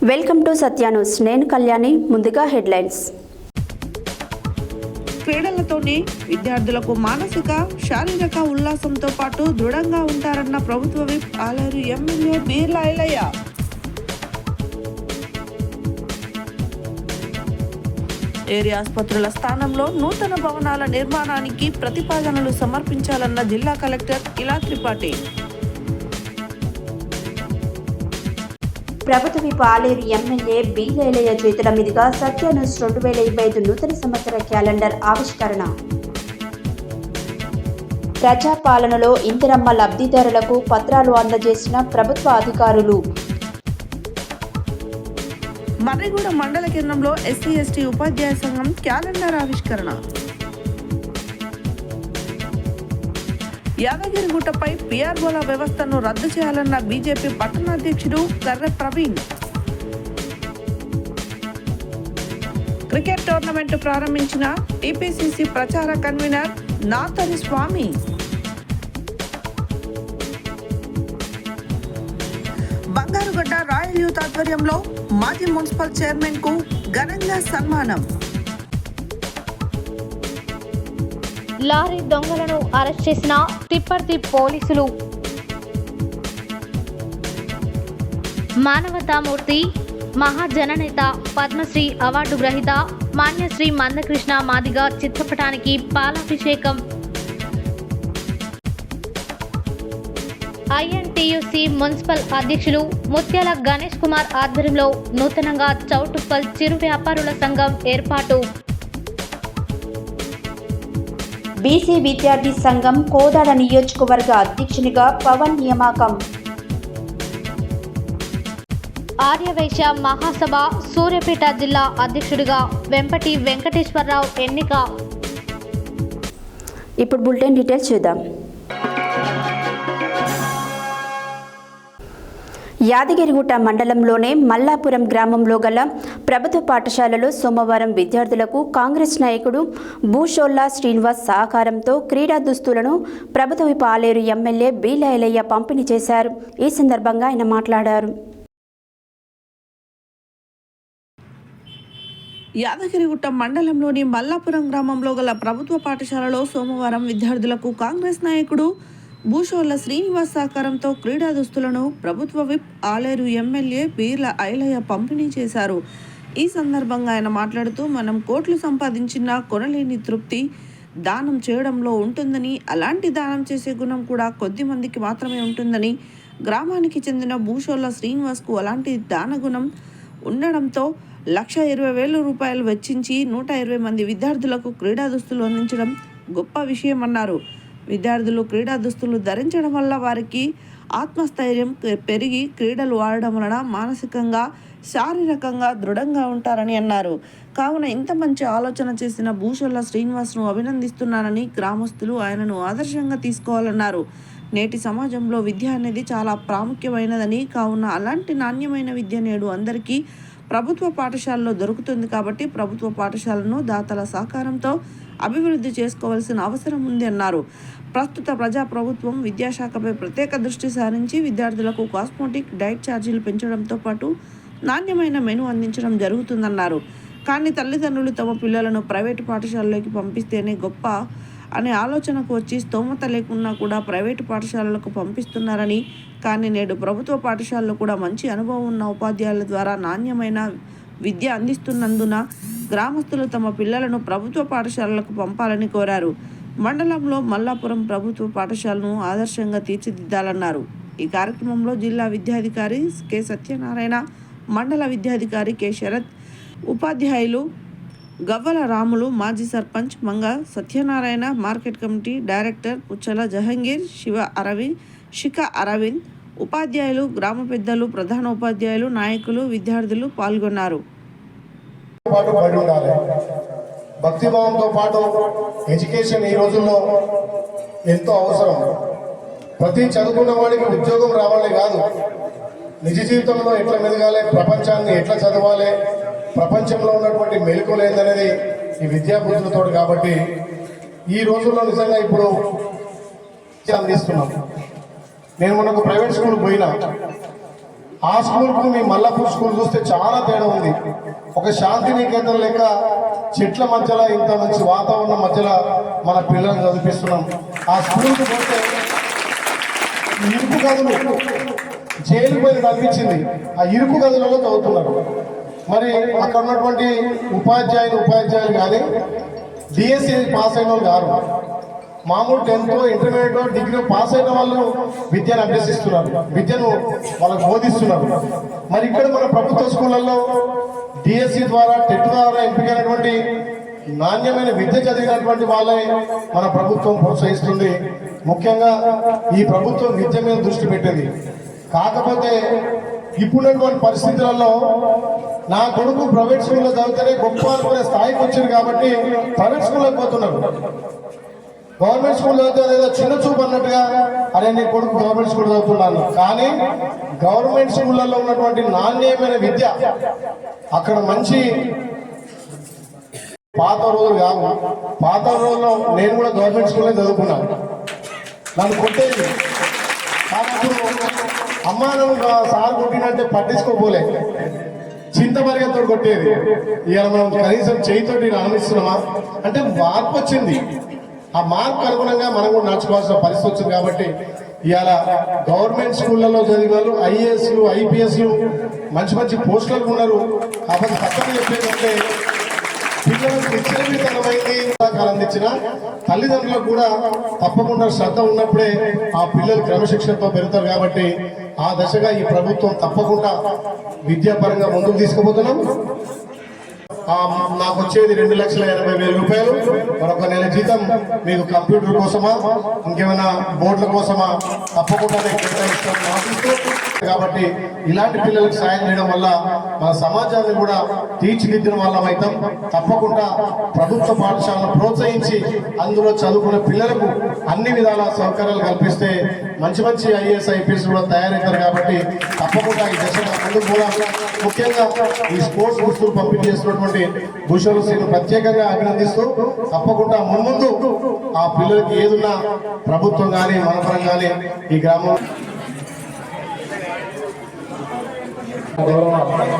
Welcome to Satya news. నేను కళ్యాణి. ముందుగా headlines. క్రీడలతోనే విద్యార్థులకు మానసిక శారీరక ఉల్లాసంతో పాటు దృఢంగా ఉంటారన్న ప్రభుత్వ whip Aleru MLA Beerla Ailaiah. Area ఆసుపత్రుల స్థానంలో నూతన భవనాల నిర్మాణానికి ప్రతిపాదనలు సమర్పించాలన్న జిల్లా కలెక్టర్ ఇలా త్రిపాఠి. ప్రభుత్వ విప్ ఆలేరు ఎమ్మెల్యే బీర్ల ఐలయ్య చేతుల మీదుగా సత్య న్యూస్ 2025 నూతన సంవత్సర క్యాలెండర్ ఆవిష్కరణ. ప్రజాపాలనలో ఇందిరమ్మ లబ్ధిదారులకు పత్రాలు అందజేసిన ప్రభుత్వ అధికారులు. మర్రిగూడ మండల కేంద్రంలో ఎస్సీ/ఎస్టీ ఉపాధ్యాయ సంఘం క్యాలెండర్ ఆవిష్కరణ. యాదగిరిగుట్టపై పిఆర్ఓల వ్యవస్థను రద్దు చేయాలన్న BJP పట్టణాధ్యక్షుడు Karre Praveen. Cricket tournament ప్రారంభించిన టీపీసీసీ ప్రచార కన్వీనర్ నాతరి స్వామి. బంగారుగడ్డ రాయల్ యూత్ ఆధ్వర్యంలో మాజీ మున్సిపల్ చైర్మన్ కు ఘనంగా సన్మానం. లారీ దొంగలను అరెస్ట్ చేసిన తిప్పర్తి పోలీసులు. మానవతామూర్తి, మహాజననేత, పద్మశ్రీ అవార్డు గ్రహీత మాన్యశ్రీ మందకృష్ణ మాదిగ చిత్రపటానికి పాలాభిషేకం. ఐఎన్టీయూసీ మున్సిపల్ అధ్యక్షులు ముత్యాల గణేష్ కుమార్ ఆధ్వర్యంలో నూతనంగా చౌటుప్పల్ చిరు వ్యాపారుల సంఘం ఏర్పాటు. బీసీ విద్యార్థి సంఘం కోదాడ నియోజకవర్గ అధ్యక్షునిగా పవన్ నియామకం. ఆర్యవైశ్య మహాసభ సూర్యాపేట జిల్లా అధ్యక్షుడిగా వెంపటి వెంకటేశ్వరరావు ఎన్నిక. ఇప్పుడు బులెటిన్ డీటెయిల్స్ చూద్దాం. యాదగిరిగుట్ట మండలంలోనే మల్లాపురం గ్రామంలో గల ప్రభుత్వ పాఠశాలలో సోమవారం విద్యార్థులకు కాంగ్రెస్ నాయకుడు భూషోల్లా శ్రీనివాస్ సహకారంతో క్రీడా దుస్తులను ప్రభుత్వ విప్ ఆలేరు ఎమ్మెల్యే బీర్ల ఐలయ్య పంపిణీ చేశారు. ఈ సందర్భంగా ఆయన మాట్లాడారు. యాదగిరిగుట్ట మండలంలోని మల్లాపురం గ్రామంలో గల ప్రభుత్వ పాఠశాలలో సోమవారం విద్యార్థులకు కాంగ్రెస్ నాయకుడు భూషోల్ల శ్రీనివాస్ సహకారంతో క్రీడా దుస్తులను ప్రభుత్వ విప్ ఆలేరు ఎమ్మెల్యే బీర్ల ఐలయ్య పంపిణీ చేశారు. ఈ సందర్భంగా ఆయన మాట్లాడుతూ, మనం కోట్లు సంపాదించినా కొనలేని తృప్తి దానం చేయడంలో ఉంటుందని, అలాంటి దానం చేసే గుణం కూడా కొద్ది మందికి మాత్రమే ఉంటుందని, గ్రామానికి చెందిన భూషోల్ల శ్రీనివాస్కు అలాంటి దాన గుణం ఉండడంతో 1,20,000 రూపాయలు వెచ్చించి 120 మంది విద్యార్థులకు క్రీడా దుస్తులు అందించడం గొప్ప విషయం అన్నారు. విద్యార్థులు క్రీడా దుస్తులు ధరించడం వల్ల వారికి ఆత్మస్థైర్యం పెరిగి క్రీడలు ఆడడం వలన మానసికంగా శారీరకంగా దృఢంగా ఉంటారని అన్నారు. కావున ఇంత మంచి ఆలోచన చేసిన భూషోల్ల శ్రీనివాస్ను అభినందిస్తున్నానని, గ్రామస్తులు ఆయనను ఆదర్శంగా తీసుకోవాలన్నారు. నేటి సమాజంలో విద్య అనేది చాలా ప్రాముఖ్యమైనదని, కావున అలాంటి నాణ్యమైన విద్య నేడు అందరికీ ప్రభుత్వ పాఠశాలలో దొరుకుతుంది కాబట్టి ప్రభుత్వ పాఠశాలను దాతల సహకారంతో అభివృద్ధి చేసుకోవాల్సిన అవసరం ఉంది అన్నారు. ప్రస్తుత ప్రజాప్రభుత్వం విద్యాశాఖపై ప్రత్యేక దృష్టి సారించి విద్యార్థులకు కాస్మోటిక్ డైట్ ఛార్జీలు పెంచడంతో పాటు నాణ్యమైన మెను అందించడం జరుగుతుందన్నారు. కానీ తల్లిదండ్రులు తమ పిల్లలను ప్రైవేటు పాఠశాలలోకి పంపిస్తేనే గొప్ప అనే ఆలోచనకు వచ్చి స్తోమత లేకున్నా కూడా ప్రైవేటు పాఠశాలలకు పంపిస్తున్నారని, కానీ నేడు ప్రభుత్వ పాఠశాలలో కూడా మంచి అనుభవం ఉన్న ఉపాధ్యాయుల ద్వారా నాణ్యమైన విద్య అందిస్తున్నందున గ్రామస్తులు తమ పిల్లలను ప్రభుత్వ పాఠశాలలకు పంపాలని కోరారు. మండలంలో మల్లాపురం ప్రభుత్వ పాఠశాలను ఆదర్శంగా తీర్చిదిద్దాలన్నారు. ఈ కార్యక్రమంలో జిల్లా విద్యాధికారి కె సత్యనారాయణ, మండల విద్యాధికారి కె శరత్, ఉపాధ్యాయులు గవ్వల రాములు, మాజీ sarpanch Manga Satyanarayana, market committee director Puchchala Jahangir, Shiva Aravind, Shikha Aravind, ఉపాధ్యాయులు, గ్రామ పెద్దలు, ప్రధాన ఉపాధ్యాయులు, నాయకులు, విద్యార్థులు పాల్గొన్నారు. భక్తిభావంతో పాటు ఎడ్యుకేషన్ ఈ రోజుల్లో ఎంతో అవసరం. ప్రతి చదువుకున్న వాడికి ఉద్యోగం రావాలే కాదు, నిజ జీవితంలో ఎట్లా మెదగాలి, ప్రపంచాన్ని ఎట్లా చదవాలి, ప్రపంచంలో ఉన్నటువంటి మెలకువలు ఏందనేది ఈ విద్యాబుద్ధులతో. కాబట్టి ఈ రోజుల్లో నిజంగా ఇప్పుడు అందిస్తున్నాం. నేను మొన్న ఒక ప్రైవేట్ స్కూల్ పోయినా, ఆ స్కూల్కు మీ మల్లాపూర్ స్కూల్ చూస్తే చాలా తేడా ఉంది. ఒక శాంతి నికేతన లెక్క చెట్ల మధ్యలో ఇంత మంచి వాతావరణం మధ్యలో మన పిల్లల్ని చదివిస్తున్నాం. ఆ స్కూల్కి పోతే ఇరుకు గదులు జైలు పోయి కనిపించింది. ఆ ఇరుకు గదులలో చదువుతున్నారు. మరి అక్కడ ఉన్నటువంటి ఉపాధ్యాయులు కానీ డిఎస్సి పాస్ అయిన వాళ్ళు కాదు, మామూలు 10th ఇంటర్మీడియట్ డిగ్రీ పాస్ అయిన వాళ్ళు విద్యను అభ్యసిస్తున్నారు, విద్యను వాళ్ళకు బోధిస్తున్నారు. మరి ఇక్కడ మన ప్రభుత్వ స్కూళ్ళల్లో డిఎస్సి ద్వారా టెట్ ద్వారా ఎంపికైనటువంటి నాణ్యమైన విద్య చదివినటువంటి వాళ్ళే మన ప్రభుత్వం ప్రోత్సహిస్తుంది. ముఖ్యంగా ఈ ప్రభుత్వం విద్య మీద దృష్టి పెట్టింది. కాకపోతే ఇప్పుడున్నటువంటి పరిస్థితులలో నా కొడుకు ప్రైవేట్ స్కూల్లో చదివితేనే గొప్ప అనుకునే స్థాయికి వచ్చింది కాబట్టి ప్రైవేట్ స్కూల్లోకి పోతున్నారు. గవర్నమెంట్ స్కూల్ చదివితే ఏదో చిన్న చూపు అన్నట్టుగా అరే నీ కొడుకు గవర్నమెంట్ స్కూల్ చదువుతున్నాను. కానీ గవర్నమెంట్ స్కూళ్ళల్లో ఉన్నటువంటి నాణ్యమైన విద్య అక్కడ మంచి పాత రోజులు కాదు. పాత రోజుల్లో నేను కూడా గవర్నమెంట్ స్కూల్లో చదువుకున్నాను. నన్ను కొట్టేది కాబట్టి అమ్మా నువ్వు సార్ కొట్టినంటే పట్టించుకోపోలే, చింతమరిగతో కొట్టేది. ఇవాళ మనం కనీసం చేయితోటి ఆనందిస్తున్నామా అంటే మార్పు వచ్చింది. ఆ మార్పు అనుగుణంగా మనం కూడా నడుచుకోవాల్సిన పరిస్థితి వచ్చింది. కాబట్టి ఇవాళ గవర్నమెంట్ స్కూళ్ళలో చదివిన వాళ్ళు ఐఏఎస్లు ఐపీఎస్లు మంచి మంచి పోస్టులకు ఉన్నారు. కాబట్టి పక్కన చెప్పేదంటే పిల్లలకు విచ్చలవిడితనమైంది అందించిన తల్లిదండ్రులకు కూడా తప్పకుండా శ్రద్ధ ఉన్నప్పుడే ఆ పిల్లలు క్రమశిక్షణతో పెరుగుతారు. కాబట్టి ఆ దశగా ఈ ప్రభుత్వం తప్పకుండా విద్యాపరంగా ముందుకు తీసుకుపోతున్నాం. నాకు వచ్చేది 2,80,000 రూపాయలు. మరొక నెల జీతం మీకు కంప్యూటర్ కోసమా ఇంకేమైనా బోర్డుల కోసమా తప్పకుండా కాబట్టి ఇలాంటి పిల్లలకు సాయం చేయడం వల్ల మన సమాజాన్ని కూడా తీర్చిదిద్దిన వాళ్ళం అవుతాం. తప్పకుండా ప్రభుత్వ పాఠశాలను ప్రోత్సహించి అందులో చదువుకునే పిల్లలకు అన్ని విధాల సౌకర్యాలు కల్పిస్తే మంచి మంచి ఐఏఎస్ ఐపీఎస్ కూడా తయారవుతారు. కాబట్టి తప్పకుండా ఈ దశగా ముందుకు కూడా ముఖ్యంగా ఈ స్పోర్ట్స్ దుస్తులు పంపిణీ చేస్తున్నటువంటి భూషణ్ సింగ్ ప్రత్యేకంగా అభినందిస్తూ తప్పకుండా ముందు ఆ పిల్లలకి ఏదున్నా ప్రభుత్వం కానీ మనపరం కానీ ఈ గ్రామంలో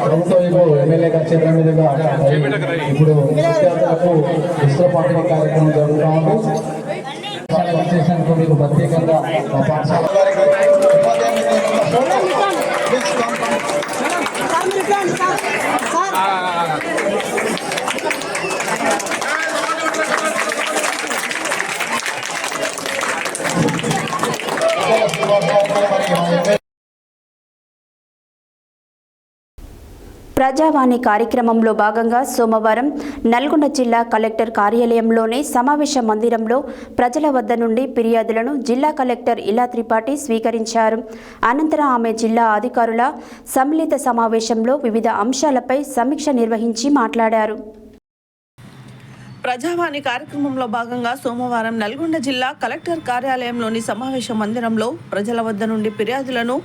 ప్రభుత్వం ఎమ్మెల్యే క్షేత్రం మీదుగా ఇప్పుడు విద్యార్థులకు విస్తృత పంపిణీ కార్యక్రమం జరుగుతూ ఉంది. చేసినందుకు మీకు ప్రత్యేకంగా మా పాఠశాల ప్రజావాణి కార్యక్రమంలో భాగంగా సోమవారం నల్గొండ జిల్లా కలెక్టర్ కార్యాలయంలోని సమావేశ మందిరంలో ప్రజల వద్ద నుండి ఫిర్యాదులను జిల్లా కలెక్టర్ ఇలా త్రిపాఠి స్వీకరించారు. అనంతరం ఆమె జిల్లా అధికారుల సమ్మిళిత సమావేశంలో వివిధ అంశాలపై సమీక్ష నిర్వహించి మాట్లాడారు. ప్రజావాణి కార్యక్రమంలో భాగంగా సోమవారం నల్గొండ జిల్లా కలెక్టర్ కార్యాలయంలోని సమావేశ మందిరంలో ప్రజల వద్ద నుండి ఫిర్యాదులను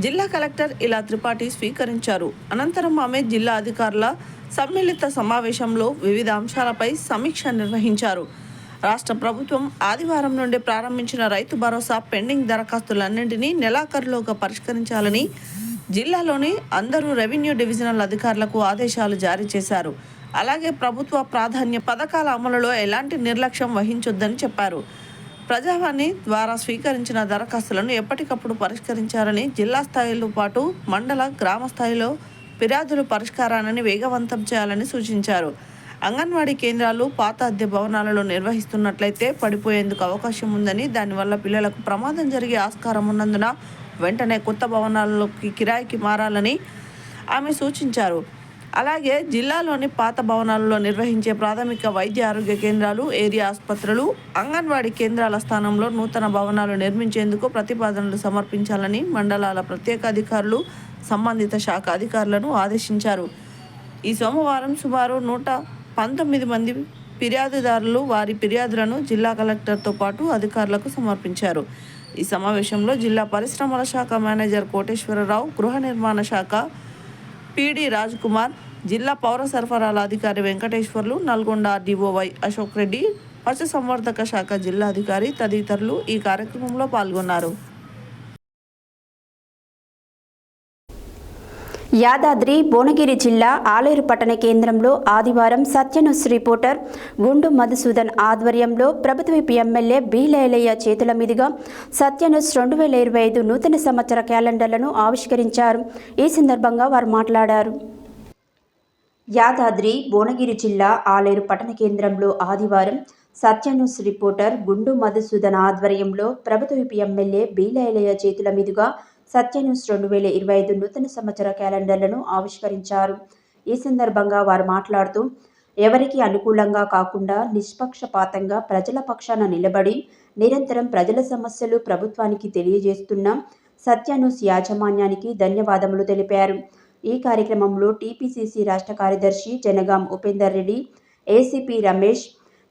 జిల్లా కలెక్టర్ ఇలా త్రిపాఠి స్వీకరించారు. అనంతరం ఆమె జిల్లా అధికారుల సమ్మిళిత సమావేశంలో వివిధ అంశాలపై సమీక్ష నిర్వహించారు. రాష్ట్ర ప్రభుత్వం ఆదివారం నుండి ప్రారంభించిన రైతు భరోసా పెండింగ్ దరఖాస్తులన్నింటినీ నెలాఖరులోగా పరిష్కరించాలని జిల్లాలోని అందరూ రెవెన్యూ డివిజనల్ అధికారులకు ఆదేశాలు జారీ చేశారు. అలాగే ప్రభుత్వ ప్రాధాన్య పథకాల అమలులో ఎలాంటి నిర్లక్ష్యం వహించొద్దని చెప్పారు. ప్రజావాణి ద్వారా స్వీకరించిన దరఖాస్తులను ఎప్పటికప్పుడు పరిష్కరించాలని, జిల్లా స్థాయిలో పాటు మండల గ్రామ స్థాయిలో ఫిర్యాదుల పరిష్కారాన్ని వేగవంతం చేయాలని సూచించారు. అంగన్వాడీ కేంద్రాలు పాత అద్దె భవనాలలో నిర్వహిస్తున్నట్లయితే పడిపోయేందుకు అవకాశం ఉందని, దానివల్ల పిల్లలకు ప్రమాదం జరిగే ఆస్కారం ఉన్నందున వెంటనే కొత్త భవనాల్లోకి కిరాయికి మారాలని ఆమె సూచించారు. అలాగే జిల్లాలోని పాత భవనాలలో నిర్వహించే ప్రాథమిక వైద్య ఆరోగ్య కేంద్రాలు, ఏరియా ఆసుపత్రులు, అంగన్వాడీ కేంద్రాల స్థానంలో నూతన భవనాలు నిర్మించేందుకు ప్రతిపాదనలు సమర్పించాలని మండలాల ప్రత్యేక అధికారులు సంబంధిత శాఖ అధికారులను ఆదేశించారు. ఈ సోమవారం సుమారు 119 మంది ఫిర్యాదుదారులు వారి ఫిర్యాదులను జిల్లా కలెక్టర్తో పాటు అధికారులకు సమర్పించారు. ఈ సమావేశంలో జిల్లా పరిశ్రమల శాఖ మేనేజర్ కోటేశ్వరరావు, గృహ నిర్మాణ శాఖ పిడి రాజ్ కుమార్, జిల్లా పౌర సరఫరాల అధికారి వెంకటేశ్వర్లు, నల్గొండ డిఓవై అశోక్ రెడ్డి, పశుసంవర్ధక శాఖ జిల్లా అధికారి తదితరులు ఈ కార్యక్రమంలో పాల్గొన్నారు. యాదాద్రి భువనగిరి జిల్లా ఆలేరు పట్టణ కేంద్రంలో ఆదివారం సత్యన్యూస్ రిపోర్టర్ గుండు మధుసూదన్ ఆధ్వర్యంలో ప్రభుత్వ ఎమ్మెల్యే బి లేలయ్య చేతుల మీదుగా సత్యన్యూస్ 2025 నూతన సంవత్సర క్యాలెండర్లను ఆవిష్కరించారు. ఈ సందర్భంగా వారు మాట్లాడారు. యాదాద్రి భువనగిరి జిల్లా ఆలేరు పట్టణ కేంద్రంలో ఆదివారం సత్యన్యూస్ రిపోర్టర్ గుండు మధుసూదన్ ఆధ్వర్యంలో ప్రభుత్వ ఎమ్మెల్యే బి లేలయ్య చేతుల మీదుగా సత్యన్యూస్ 2025 నూతన సంవత్సర క్యాలెండర్లను ఆవిష్కరించారు. ఈ సందర్భంగా వారు మాట్లాడుతూ ఎవరికి అనుకూలంగా కాకుండా నిష్పక్షపాతంగా ప్రజల పక్షాన నిలబడి నిరంతరం ప్రజల సమస్యలు ప్రభుత్వానికి తెలియజేస్తున్న సత్యన్యూస్ యాజమాన్యానికి ధన్యవాదములు తెలిపారు. ఈ కార్యక్రమంలో టీపీసీసీ రాష్ట్ర కార్యదర్శి జనగాం ఉపేందర్ రెడ్డి, ఏసీపీ రమేష్,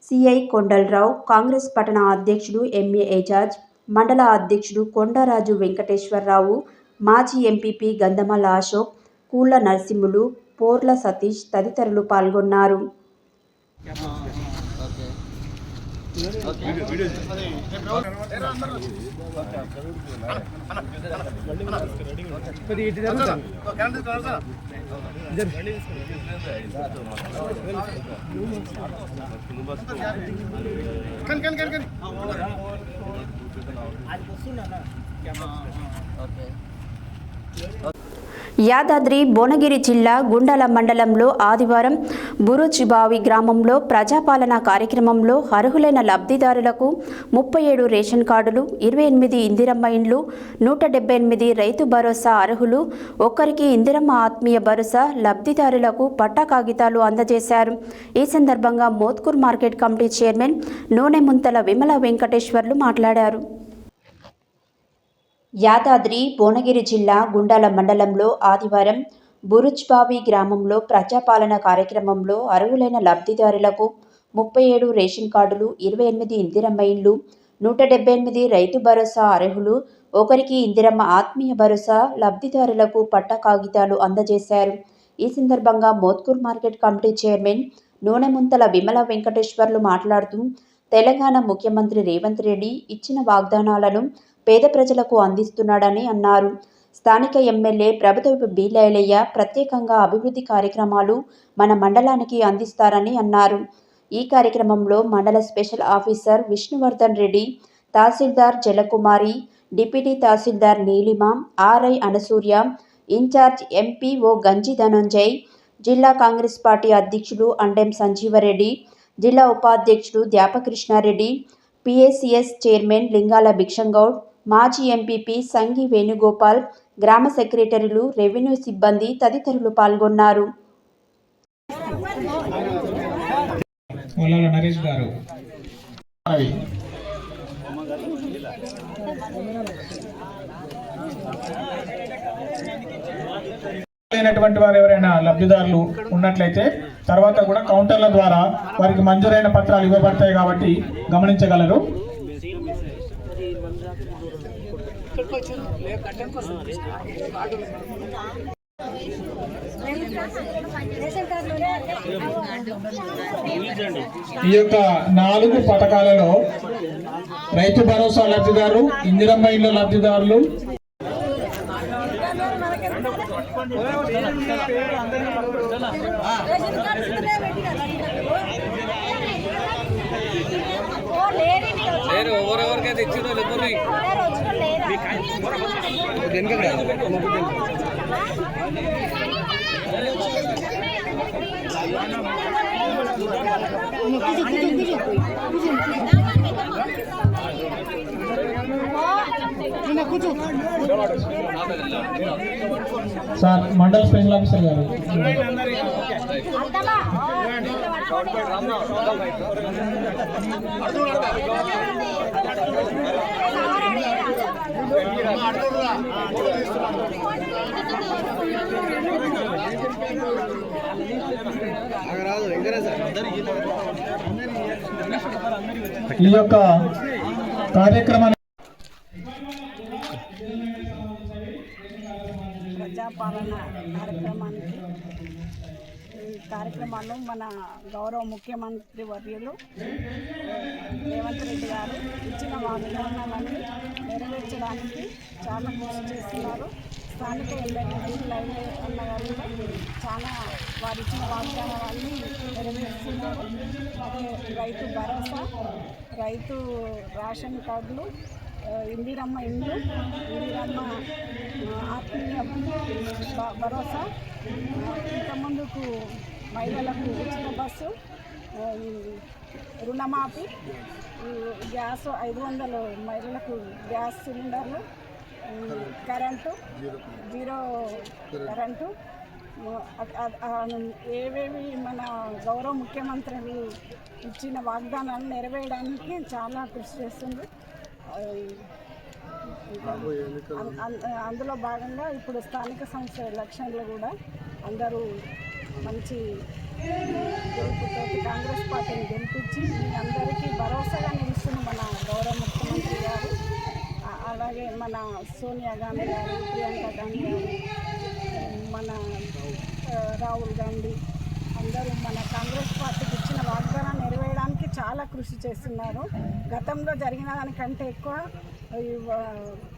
సిఐ కొండలరావు, కాంగ్రెస్ పట్టణ అధ్యక్షుడు ఎంఏ ఏజాజ్, మండల అధ్యక్షుడు కొండరాజు వెంకటేశ్వరరావు, మాజీ ఎంపీపీ గంధమల అశోక్, కూళ్ల నరసింహులు, పోర్ల సతీష్ తదితరులు పాల్గొన్నారు. యాదాద్రి భువనగిరి జిల్లా గుండాల మండలంలో ఆదివారం బురుజ్బావి గ్రామంలో ప్రజాపాలన కార్యక్రమంలో అర్హులైన లబ్ధిదారులకు 37 రేషన్ కార్డులు, 28 ఇందిరమ్మ ఇండ్లు, 178 రైతు భరోసా అర్హులు, ఒక్కరికి ఇందిరమ్మ ఆత్మీయ భరోసా లబ్ధిదారులకు పట్టా కాగితాలు అందజేశారు. ఈ సందర్భంగా మోత్కూర్ మార్కెట్ కమిటీ చైర్మన్ నూనె ముంతల విమల వెంకటేశ్వర్లు మాట్లాడారు. యాదాద్రి భువనగిరి జిల్లా గుండాల మండలంలో ఆదివారం బురుజ్బావి గ్రామంలో ప్రజాపాలన కార్యక్రమంలో అర్హులైన లబ్ధిదారులకు 37 రేషన్ కార్డులు, 28 ఇందిరమ్మ ఇండ్లు, 178 రైతు భరోసా అర్హులు, ఒకరికి ఇందిరమ్మ ఆత్మీయ భరోసా లబ్ధిదారులకు పట్టా కాగితాలు అందజేశారు. ఈ సందర్భంగా మోత్కూర్ మార్కెట్ కమిటీ చైర్మన్ నూనె ముంతల విమల వెంకటేశ్వర్లు మాట్లాడుతూ తెలంగాణ ముఖ్యమంత్రి రేవంత్ రెడ్డి ఇచ్చిన వాగ్దానాలను పేద ప్రజలకు అందిస్తున్నాడని అన్నారు. స్థానిక ఎమ్మెల్యే ప్రభుత్వ బి లేలయ్య ప్రత్యేకంగా అభివృద్ధి కార్యక్రమాలు మన మండలానికి అందిస్తారని అన్నారు. ఈ కార్యక్రమంలో మండల special officer Vishnuvardhan Reddy, tahsildar Jalakumari, deputy tahsildar Neelima, RI Anasurya, incharge MPO Ganji Dhananjay, జిల్లా కాంగ్రెస్ పార్టీ అధ్యక్షులు అండెం సంజీవరెడ్డి, జిల్లా ఉపాధ్యక్షుడు ధ్యాపకృష్ణారెడ్డి, పిఏసిఎస్ చైర్మన్ లింగాల భిక్షంగౌడ్, మాజీ ఎంపీపీ సంగి వేణుగోపాల్, గ్రామ సెక్రటరీలు, రెవెన్యూ సిబ్బంది తదితరులు పాల్గొన్నారు. నరేష్ గారు లేనటువంటి వారు ఎవరైనా లబ్ధిదారులు ఉన్నట్లయితే తర్వాత కూడా కౌంటర్ల ద్వారా వారికి మంజూరైన పత్రాలు ఇవ్వబడతాయి కాబట్టి గమనించగలరు. ఈ యొక్క 4 పథకాలలో రైతు భరోసా లబ్ధిదారు, ఇందిరమ్మ ఇళ్ళ లబ్ధిదారులు, ఎవరెవరికైతే ఇచ్చిందో సార్ మండల స్పెషల్ ఆఫీసర్ గారు ఈ యొక్క కార్యక్రమాన్ని ప్రజాపాలన కార్యక్రమాలు మన గౌరవ ముఖ్యమంత్రి వర్యులు రేవంత్ రెడ్డి గారు ఇచ్చిన వాగ్దానాలను నెరవేర్చడానికి చాలా కృషి చేస్తున్నారు. స్థానిక ఎమ్మెల్యే లైవ్ అన్నగారు కూడా చాలా వారు ఇచ్చిన వాగ్దానాలన్నీ నెరవేరుస్తున్నారు. అదే రైతు భరోసా, రైతు రేషన్ కార్డులు, ఇందిరమ్మ ఇండ్లు, ఇందిరమ్మ ఆత్మీయ భరోసా, ఇంతకుముందుకు మహిళలకు ఉచిత బస్సు, రుణమాఫీ, గ్యాస్ 500 మహిళలకు గ్యాస్ సిలిండర్లు, కరెంటు, జీరో కరెంటు, ఏవేవి మన గౌరవ ముఖ్యమంత్రులు ఇచ్చిన వాగ్దానాలను నెరవేయడానికి చాలా కృషి చేస్తుంది. అందులో భాగంగా ఇప్పుడు స్థానిక సంస్థ ఎలక్షన్లు కూడా అందరూ మంచి గెలుపుతో కాంగ్రెస్ పార్టీని గెలిపించి మీ అందరికీ భరోసాగా నిలుస్తున్న మన గౌరవ ముఖ్యమంత్రి గారు, అలాగే మన సోనియా గాంధీ గారు, ప్రియాంక గాంధీ గారు, మన రాహుల్ గాంధీ అందరూ మన కాంగ్రెస్ పార్టీకి ఇచ్చిన వాగ్దానాన్ని నెరవేయడానికి చాలా కృషి చేస్తున్నారు. గతంలో జరిగిన దానికంటే ఎక్కువ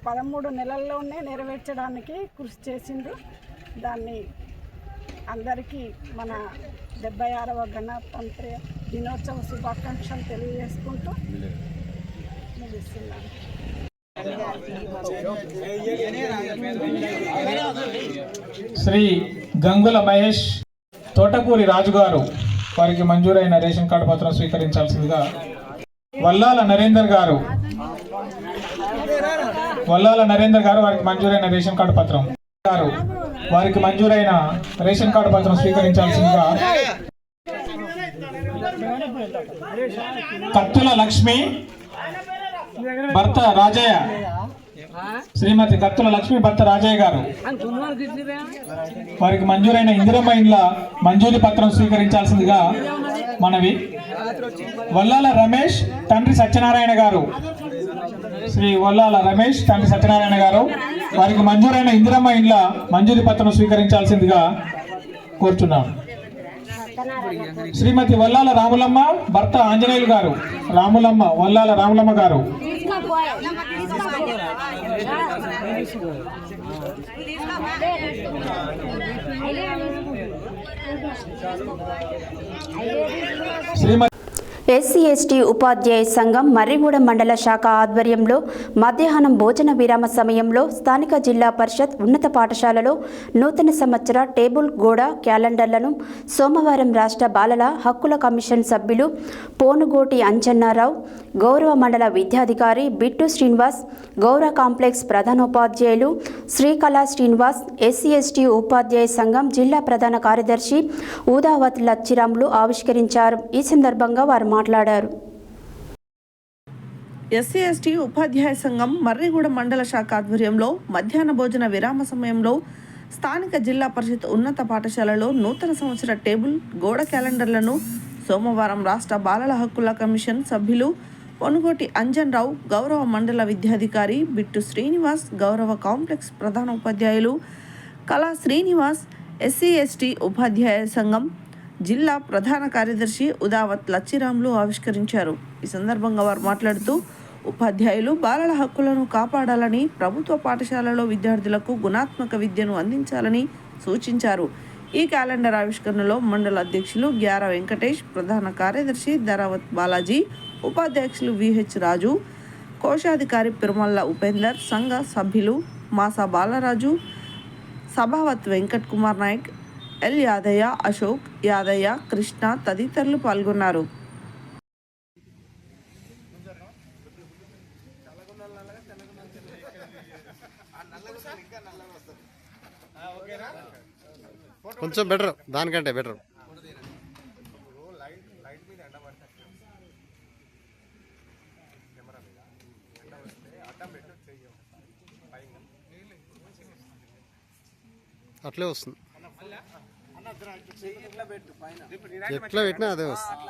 13 నెలల్లోనే నెరవేర్చడానికి కృషి చేసింది. దాన్ని అందరికీ మన 76వ గణతంత్ర దినోత్సవ శుభాకాంక్షలు తెలియజేసుకుంటూ ముగిస్తున్నాను. శ్రీ గంగుల మహేష్ తోటకూరి రాజు గారు వారికి మంజూరైన రేషన్ కార్డు పత్రం స్వీకరించాల్సిందిగా వల్లాల నరేందర్ గారు వారికి మంజూరైన రేషన్ కార్డు పత్రం వారికి మంజూరైన రేషన్ కార్డు పత్రం స్వీకరించాల్సిందిగా కత్తుల లక్ష్మి భర్త రాజయ్య, శ్రీమతి కత్తుల లక్ష్మి భర్త రాజయ్య గారు వారికి మంజూరైన ఇందిరమ్మ ఇండ్ల మంజూరీ పత్రం స్వీకరించాల్సిందిగా మనవి. వల్లాల రమేష్ తండ్రి సత్యనారాయణ గారు, శ్రీ వల్లాల రమేష్ తండ్రి సత్యనారాయణ గారు వారికి మంజూరైన ఇందిరమ్మ ఇండ్ల మంజూరీ పత్రం స్వీకరించాల్సిందిగా కోరుచున్నాం. శ్రీమతి వల్లాల రాములమ్మ భర్త ఆంజనేయులు గారు, వల్లాల రాములమ్మ గారు శ్రీమతి ఎస్సీ ఎస్టీ ఉపాధ్యాయ సంఘం మర్రిగూడెం మండల శాఖ ఆధ్వర్యంలో మధ్యాహ్నం భోజన విరామ సమయంలో స్థానిక జిల్లా పరిషత్ ఉన్నత పాఠశాలలో నూతన సంవత్సర టేబుల్ గోడ క్యాలెండర్లను సోమవారం రాష్ట్ర బాలల హక్కుల కమిషన్ సభ్యులు పోనుగోటి అంజన్నారావు, గౌరవ మండల విద్యాధికారి బిట్టు శ్రీనివాస్, గౌరవ కాంప్లెక్స్ ప్రధానోపాధ్యాయులు శ్రీకళా శ్రీనివాస్, ఎస్సీ ఎస్టీ ఉపాధ్యాయ సంఘం జిల్లా ప్రధాన కార్యదర్శి ఊదావత్ లచ్చిరాములు ఆవిష్కరించారు. ఈ సందర్భంగా వారు మాట్లాడారు. ఎస్సీ ఎస్టీ ఉపాధ్యాయ సంఘం మర్రిగూడెం మండల శాఖ ఆధ్వర్యంలో మధ్యాహ్న భోజన విరామ సమయంలో స్థానిక జిల్లా పరిషత్ ఉన్నత పాఠశాలలో నూతన సంవత్సర టేబుల్ గోడ క్యాలెండర్లను సోమవారం రాష్ట్ర బాలల హక్కుల కమిషన్ సభ్యులు పొనుగోటి అంజన్ రావు, గౌరవ మండల విద్యాధికారి బిట్టు శ్రీనివాస్, గౌరవ కాంప్లెక్స్ ప్రధాన ఉపాధ్యాయులు కళా శ్రీనివాస్, ఎస్సీ ఎస్టీ ఉపాధ్యాయ సంఘం జిల్లా ప్రధాన కార్యదర్శి ఉదావత్ లచ్చిరాములు ఆవిష్కరించారు. ఈ సందర్భంగా వారు మాట్లాడుతూ ఉపాధ్యాయులు బాలల హక్కులను కాపాడాలని, ప్రభుత్వ పాఠశాలలో విద్యార్థులకు గుణాత్మక విద్యను అందించాలని సూచించారు. ఈ క్యాలెండర్ ఆవిష్కరణలో మండల అధ్యక్షులు గ్యార వెంకటేష్, ప్రధాన కార్యదర్శి ధరావత్ బాలాజీ, ఉపాధ్యక్షులు విహెచ్ రాజు, కోశాధికారి పిరుమల్ల ఉపేందర్, సంఘ సభ్యులు మాసా బాలరాజు, సభావత్ వెంకట్ కుమార్ నాయక్, ఎల్ యాదయ్య, అశోక్ యాదయ్య, కృష్ణ తదితరులు పాల్గొన్నారు. కొంచెం బెటర్, దానికంటే బెటర్. అట్లే వస్తుంది, ఎట్లా పెట్టినా అదే వస్తుంది.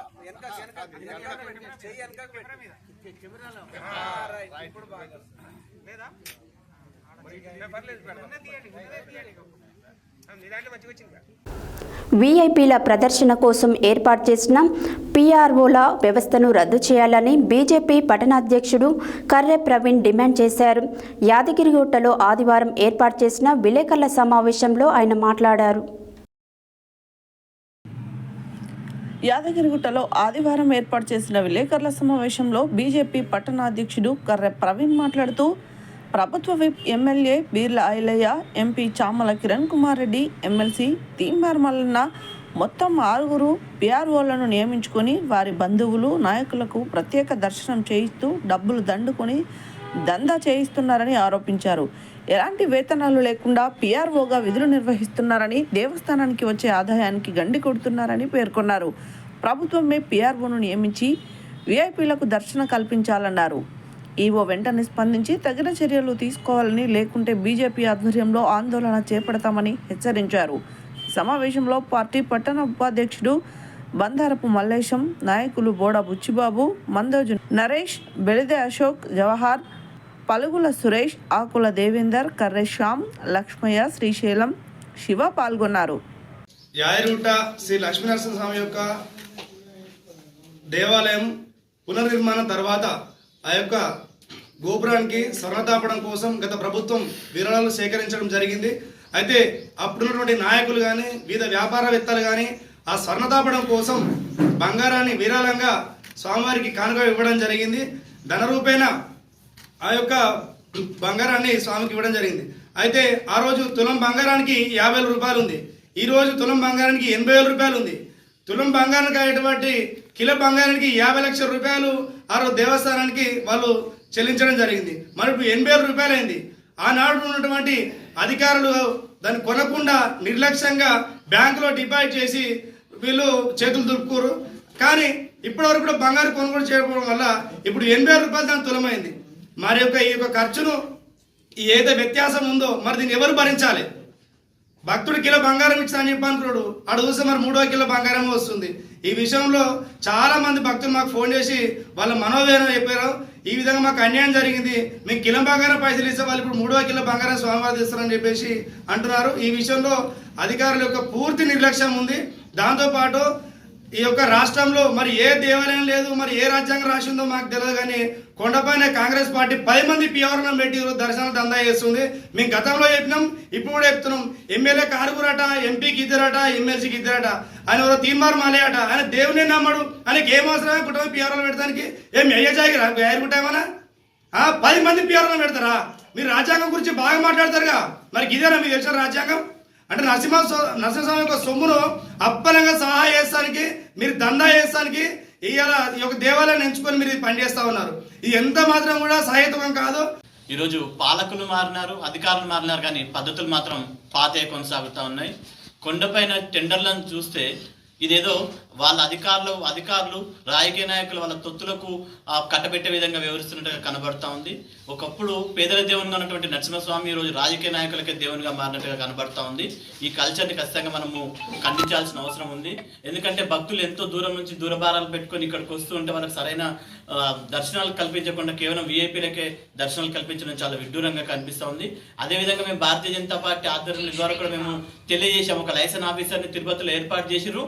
వీఐపీల ప్రదర్శన కోసం ఏర్పాటు చేసిన పీఆర్ఓల వ్యవస్థను రద్దు చేయాలని బీజేపీ పట్టణాధ్యక్షుడు కర్రె ప్రవీణ్ డిమాండ్ చేశారు. యాదగిరిగుట్టలో ఆదివారం ఏర్పాటు చేసిన విలేకరుల సమావేశంలో ఆయన మాట్లాడారు. యాదగిరిగుట్టలో ఆదివారం ఏర్పాటు చేసిన విలేకరుల సమావేశంలో బీజేపీ పట్టణాధ్యక్షుడు కర్రె ప్రవీణ్ మాట్లాడుతూ ప్రభుత్వ whip MLA Beerla Ailaiah, MP Chamala Kiran Kumar Reddy, MLC Teenmar Mallanna మొత్తం 6 పీఆర్ఓలను నియమించుకొని వారి బంధువులు నాయకులకు ప్రత్యేక దర్శనం చేయిస్తూ డబ్బులు దండుకొని దందా చేయిస్తున్నారని ఆరోపించారు. ఎలాంటి వేతనాలు లేకుండా పీఆర్ఓగా విధులు నిర్వహిస్తున్నారని, దేవస్థానానికి వచ్చే ఆదాయానికి గండి కొడుతున్నారని పేర్కొన్నారు. ప్రభుత్వమే పీఆర్ఓను నియమించి వీఐపీలకు దర్శనం కల్పించాలన్నారు. ఈవో వెంటనే స్పందించి తగిన చర్యలు తీసుకోవాలని, లేకుంటే బీజేపీ ఆధ్వర్యంలో ఆందోళన చేపడతామని హెచ్చరించారు. సమావేశంలో పార్టీ పట్టణ ఉపాధ్యక్షుడు బందారపు మల్లేశం, నాయకులు బోడ బుచ్చిబాబు, మందోజు నరేష్, బెళిదె అశోక్, జవహర్, పలుగుల సురేష్, ఆకుల దేవేందర్, కర్రె శ్యామ్, లక్ష్మయ్య, శ్రీశైలం, శివ పాల్గొన్నారు. యాదగిరిగుట్ట శ్రీ లక్ష్మీనరసింహ స్వామి యొక్క దేవాలయం పునర్నిర్మాణం తర్వాత ఆ యొక్క గోపురానికి స్వర్ణతాపడం కోసం గత ప్రభుత్వం విరాళాలు సేకరించడం జరిగింది. అయితే అప్పుడున్నటువంటి నాయకులు కానీ వివిధ వ్యాపారవేత్తలు కానీ ఆ స్వర్ణతాపడం కోసం బంగారాన్ని విరాళంగా స్వామివారికి కానుక ఇవ్వడం జరిగింది. ధన రూపేణ ఆ యొక్క బంగారాన్ని స్వామికి ఇవ్వడం జరిగింది. అయితే ఆ రోజు తులం బంగారానికి 50,000 రూపాయలు ఉంది. ఈ రోజు తులం బంగారానికి 80,000 రూపాయలు ఉంది. తులం బంగారానికి అయ్యేటువంటి కిలో బంగారానికి 50 లక్షల రూపాయలు ఆ రోజు దేవస్థానానికి వాళ్ళు చెల్లించడం జరిగింది. మరి ఇప్పుడు 80,000 రూపాయలు అయింది. ఆనాడు ఉన్నటువంటి అధికారులు దాన్ని కొనకుండా నిర్లక్ష్యంగా బ్యాంకులో డిపాజిట్ చేసి వీళ్ళు చేతులు దులుపుకోరు. కానీ ఇప్పటివరకు కూడా బంగారు కొనుగోలు చేయడం వల్ల ఇప్పుడు 80,000 రూపాయలు దాని తులమైంది. మరి ఈ యొక్క ఖర్చును ఏదైతే వ్యత్యాసం ఉందో మరి దీన్ని ఎవరు భరించాలి? భక్తుడు కిలో బంగారం ఇచ్చిన అని చెప్పి అనుకున్నాడు, అడు చూస్తే మరి 3వ కిలో బంగారం వస్తుంది. ఈ విషయంలో చాలా మంది భక్తులు మాకు ఫోన్ చేసి వాళ్ళ మనోవేదన చెప్పారు. ఈ విధంగా మాకు అన్యాయం జరిగింది, మేము కిలో బంగారం పైసలు ఇస్తే వాళ్ళు ఇప్పుడు 3వ కిలో బంగారం స్వామివారు ఇస్తారని చెప్పేసి అంటున్నారు. ఈ విషయంలో అధికారుల యొక్క పూర్తి నిర్లక్ష్యం ఉంది. దాంతోపాటు ఈ యొక్క రాష్ట్రంలో మరి ఏ దేవాలయం లేదు, మరి ఏ రాజ్యాంగం రాసిందో మాకు తెలియదు. కానీ కొండపైన కాంగ్రెస్ పార్టీ 10 మంది పీఆర్ఓలను పెట్టి దర్శనం దందా చేస్తుంది. మేము గతంలో చెప్పినాం, ఇప్పుడు కూడా చెప్తున్నాం. ఎమ్మెల్యేకి 6 ఎంపీకి 2, ఎమ్మెల్సీకి 2. ఆయన ఎవరో తీన్మార్ మాలే అట. ఆయన దేవుని నమ్మడు, ఆయనకి ఏం అవసరమే కుటుంబ పీఆర్ఓలు పెడతానికి? ఏం అయ్యజాగిరా ఎరుగుంటామన్నా? 10 మంది పీఆర్ఓలను పెడతారా? మీరు రాజ్యాంగం గురించి బాగా మాట్లాడతారుగా, మరి ఇదేనా మీకు తెలిసిన రాజ్యాంగం? అంటే నరసింహస్వామి యొక్క సొమ్మును అప్పనంగా సహాయం చేస్తానికి, మీరు దందా చేస్తానికి ఇవాళ ఈ యొక్క దేవాలయాన్ని ఎంచుకొని మీరు పనిచేస్తా ఉన్నారు. ఇది ఎంత మాత్రం కూడా సహేతుకం కాదు. ఈరోజు పాలకులు మారినారు, అధికారులు మారినారు, కానీ పద్ధతులు మాత్రం పాతే కొనసాగుతూ ఉన్నాయి. కొండపైన టెండర్లను చూస్తే ఇదేదో వాళ్ళ అధికారులు రాజకీయ నాయకులు వాళ్ళ తొత్తులకు కట్టబెట్టే విధంగా వ్యవహరిస్తున్నట్టుగా కనబడతా ఉంది. ఒకప్పుడు పేదల దేవునిగా ఉన్నటువంటి నరసింహస్వామి ఈరోజు రాజకీయ నాయకులకే దేవునిగా మారినట్టుగా కనబడతా ఉంది. ఈ కల్చర్ని ఖచ్చితంగా మనము ఖండించాల్సిన అవసరం ఉంది. ఎందుకంటే భక్తులు ఎంతో దూరం నుంచి దూరభారాలు పెట్టుకొని ఇక్కడికి వస్తూ ఉంటే వాళ్ళకి సరైన దర్శనాలు కల్పించకుండా కేవలం వీఐపీలకే దర్శనాలు కల్పించడం చాలా విడ్డూరంగా కనిపిస్తూ ఉంది. అదేవిధంగా మేము భారతీయ జనతా పార్టీ ఆధ్వర్యంలో ద్వారా కూడా మేము తెలియజేసాము, ఒక లైసెన్స్ ఆఫీసర్ని తిరుపతిలో ఏర్పాటు చేసిరు.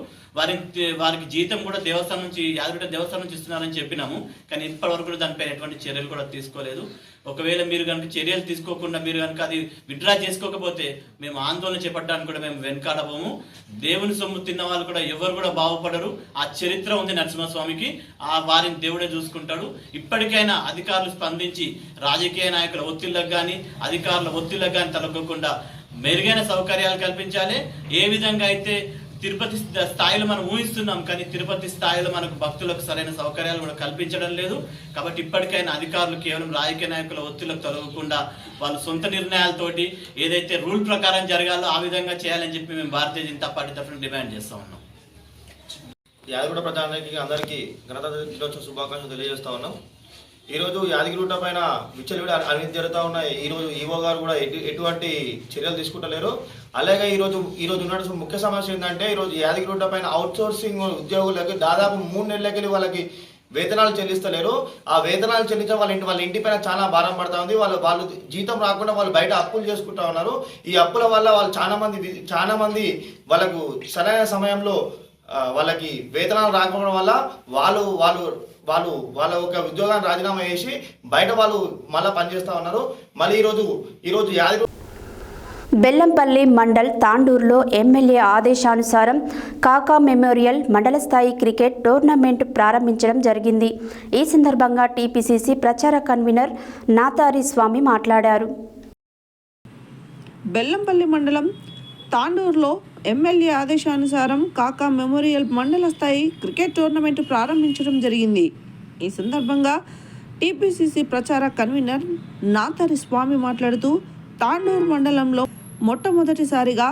వారికి జీతం కూడా దేవస్థానం నుంచి యాదగిరిగుట్ట దేవస్థానం నుంచి ఇస్తున్నారని చెప్పినాము. కానీ ఇప్పటివరకు కూడా దానిపైన ఎటువంటి చర్యలు కూడా తీసుకోలేదు. ఒకవేళ మీరు కనుక చర్యలు తీసుకోకుండా మీరు కనుక అది విత్డ్రా చేసుకోకపోతే మేము ఆందోళన చేపట్టడానికి కూడా మేము వెనకాడబోము. దేవుని సొమ్ము తిన్న వాళ్ళు కూడా ఎవరు కూడా బాగుపడరు. ఆ చరిత్ర ఉంది నరసింహస్వామికి, వారిని దేవుడే చూసుకుంటాడు. ఇప్పటికైనా అధికారులు స్పందించి రాజకీయ నాయకుల ఒత్తిళ్లకు కానీ అధికారుల ఒత్తిళ్లకు కానీ తలగకుండా మెరుగైన సౌకర్యాలు కల్పించాలి. ఏ విధంగా అయితే తిరుపతి స్థాయిలో మనం ఊహిస్తున్నాం, కానీ తిరుపతి స్థాయిలో మనకు భక్తులకు సరైన సౌకర్యాలు కూడా కల్పించడం లేదు. కాబట్టి ఇప్పటికైనా అధికారులు కేవలం రాజకీయ నాయకుల ఒత్తిళ్లకు తొలగకుండా వాళ్ళ సొంత నిర్ణయాలతోటి ఏదైతే రూల్ ప్రకారం జరగాలో ఆ విధంగా చేయాలని చెప్పి మేము భారతీయ జనతా పార్టీ తరఫున డిమాండ్ చేస్తా ఉన్నాం. యాదగిరిగుట్ట ప్రజానికి అందరికీ గణతంత్ర దినోత్సవ శుభాకాంక్షలు తెలియజేస్తా ఉన్నాం. ఈరోజు యాదగిరిగుట్ట పైన విచ్చలవిడి అవినీతి జరుగుతూ ఉన్నాయి. ఈరోజు ఈవో గారు కూడా ఎటువంటి చర్యలు తీసుకుంటలేరు. అలాగే ఈరోజు ఉన్న ముఖ్య సమస్య ఏంటంటే ఈరోజు యాదగిరిగుట్ట పైన అవుట్ సోర్సింగ్ ఉద్యోగులకి దాదాపు 3 నెలలకి వాళ్ళకి వేతనాలు చెల్లిస్తలేరు. ఆ వేతనాలు చెల్లించడం వాళ్ళ ఇంటి పైన చాలా భారం పడతా ఉంది. వాళ్ళు జీతం రాకుండా వాళ్ళు బయట అప్పులు చేసుకుంటా ఉన్నారు. ఈ అప్పుల వల్ల వాళ్ళు చాలా మంది వాళ్ళకు సరైన సమయంలో వాళ్ళకి వేతనాలు రాకపోవడం వల్ల వాళ్ళ ఒక ఉద్యోగాన్ని రాజీనామా చేసి బయట వాళ్ళు మళ్ళీ పనిచేస్తూ ఉన్నారు. మళ్ళీ ఈరోజు యాదగిరి బెల్లంపల్లి మండల్ తాండూరులో ఎమ్మెల్యే ఆదేశానుసారం కాకా మెమోరియల్ మండల స్థాయి క్రికెట్ టోర్నమెంట్ ప్రారంభించడం జరిగింది. ఈ సందర్భంగా టీపీసీసీ ప్రచార కన్వీనర్ నాతారి స్వామి మాట్లాడారు. బెల్లంపల్లి మండలం తాండూరులో ఎమ్మెల్యే ఆదేశానుసారం కాకా మెమోరియల్ మండల స్థాయి క్రికెట్ టోర్నమెంట్ ప్రారంభించడం జరిగింది. ఈ సందర్భంగా టీపీసీసీ ప్రచార కన్వీనర్ నాతారి స్వామి మాట్లాడుతూ తాండూరు మండలంలో మొట్టమొదటిసారిగా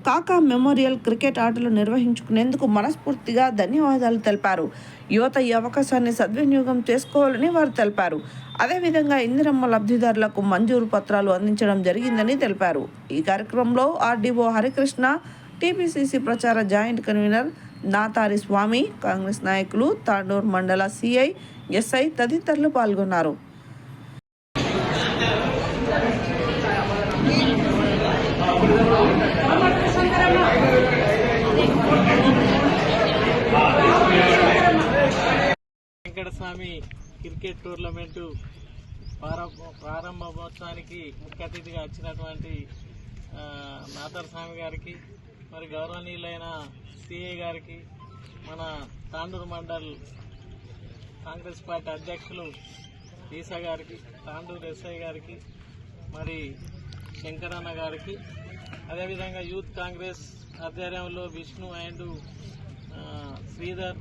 కాకా మెమోరియల్ క్రికెట్ ఆటలు నిర్వహించుకునేందుకు మనస్ఫూర్తిగా ధన్యవాదాలు తెలిపారు. యువత ఈ అవకాశాన్ని సద్వినియోగం చేసుకోవాలని వారు తెలిపారు. అదేవిధంగా ఇందిరమ్మ లబ్ధిదారులకు మంజూరు పత్రాలు అందించడం జరిగిందని తెలిపారు. ఈ కార్యక్రమంలో ఆర్డీఓ హరికృష్ణ, టీపీసీసీ ప్రచార జాయింట్ కన్వీనర్ నాతారి స్వామి, కాంగ్రెస్ నాయకులు, తాండూరు మండల సిఐ, ఎస్ఐ తదితరులు పాల్గొన్నారు. వెంకటస్వామి క్రికెట్ టోర్నమెంటు ప్రారంభోత్సవానికి ముఖ్య అతిథిగా వచ్చినటువంటి నాతారి స్వామి గారికి, మరి గౌరవనీయులైన సిఐ గారికి, మన తాండూరు మండల్ కాంగ్రెస్ పార్టీ అధ్యక్షులు ఈసా గారికి, తాండూరు ఎస్ఐ గారికి, మరి శంకరన్న గారికి, అదేవిధంగా యూత్ కాంగ్రెస్ ఆధ్వర్యంలో విష్ణు అండ్ శ్రీధర్,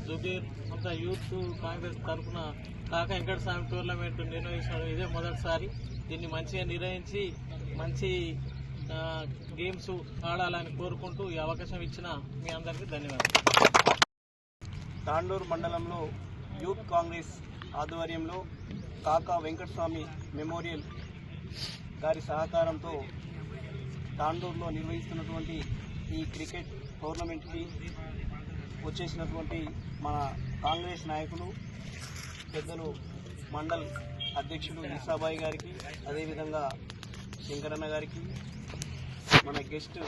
జుబీర్ అంతా యూత్ కాంగ్రెస్ తరఫున కాకా వెంకటస్వామి టోర్నమెంట్ నిర్వహించడం ఇదే మొదటిసారి. దీన్ని మంచిగా నిర్వహించి మంచి గేమ్స్ ఆడాలని కోరుకుంటూ ఈ అవకాశం ఇచ్చిన మీ అందరికీ ధన్యవాదాలు. తాండూరు మండలంలో యూత్ కాంగ్రెస్ ఆధ్వర్యంలో కాకా వెంకటస్వామి మెమోరియల్ గారి సహకారంతో తాండూరులో నిర్వహిస్తున్నటువంటి ఈ క్రికెట్ టోర్నమెంట్కి వచ్చేసినటువంటి మన కాంగ్రెస్ నాయకులు, పెద్దలు, మండల్ అధ్యక్షులు ఈసాబాయి గారికి, అదేవిధంగా శంకరన్న గారికి, మన గెస్ట్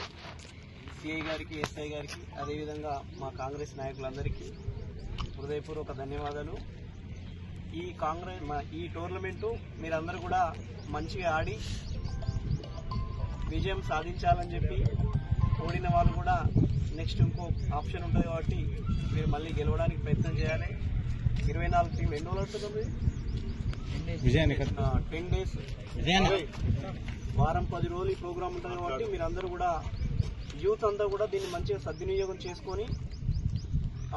సిఐ గారికి, ఎస్ఐ గారికి, అదేవిధంగా మా కాంగ్రెస్ నాయకులందరికీ హృదయపూర్వక ధన్యవాదాలు. ఈ టోర్నమెంటు మీరందరూ కూడా మంచిగా ఆడి విజయం సాధించాలని చెప్పి, ఓడిన వాళ్ళు కూడా నెక్స్ట్ ఇంకో ఆప్షన్ ఉంటుంది కాబట్టి మీరు మళ్ళీ గెలవడానికి ప్రయత్నం చేయాలి. 24 టీం ఎన్ని రోజులు అవుతుంది? 10 డేస్, వారం 10 రోజులు ఈ ప్రోగ్రామ్ ఉంటుంది కాబట్టి మీరందరూ కూడా యూత్ అంతా కూడా దీన్ని మంచిగా సద్వినియోగం చేసుకొని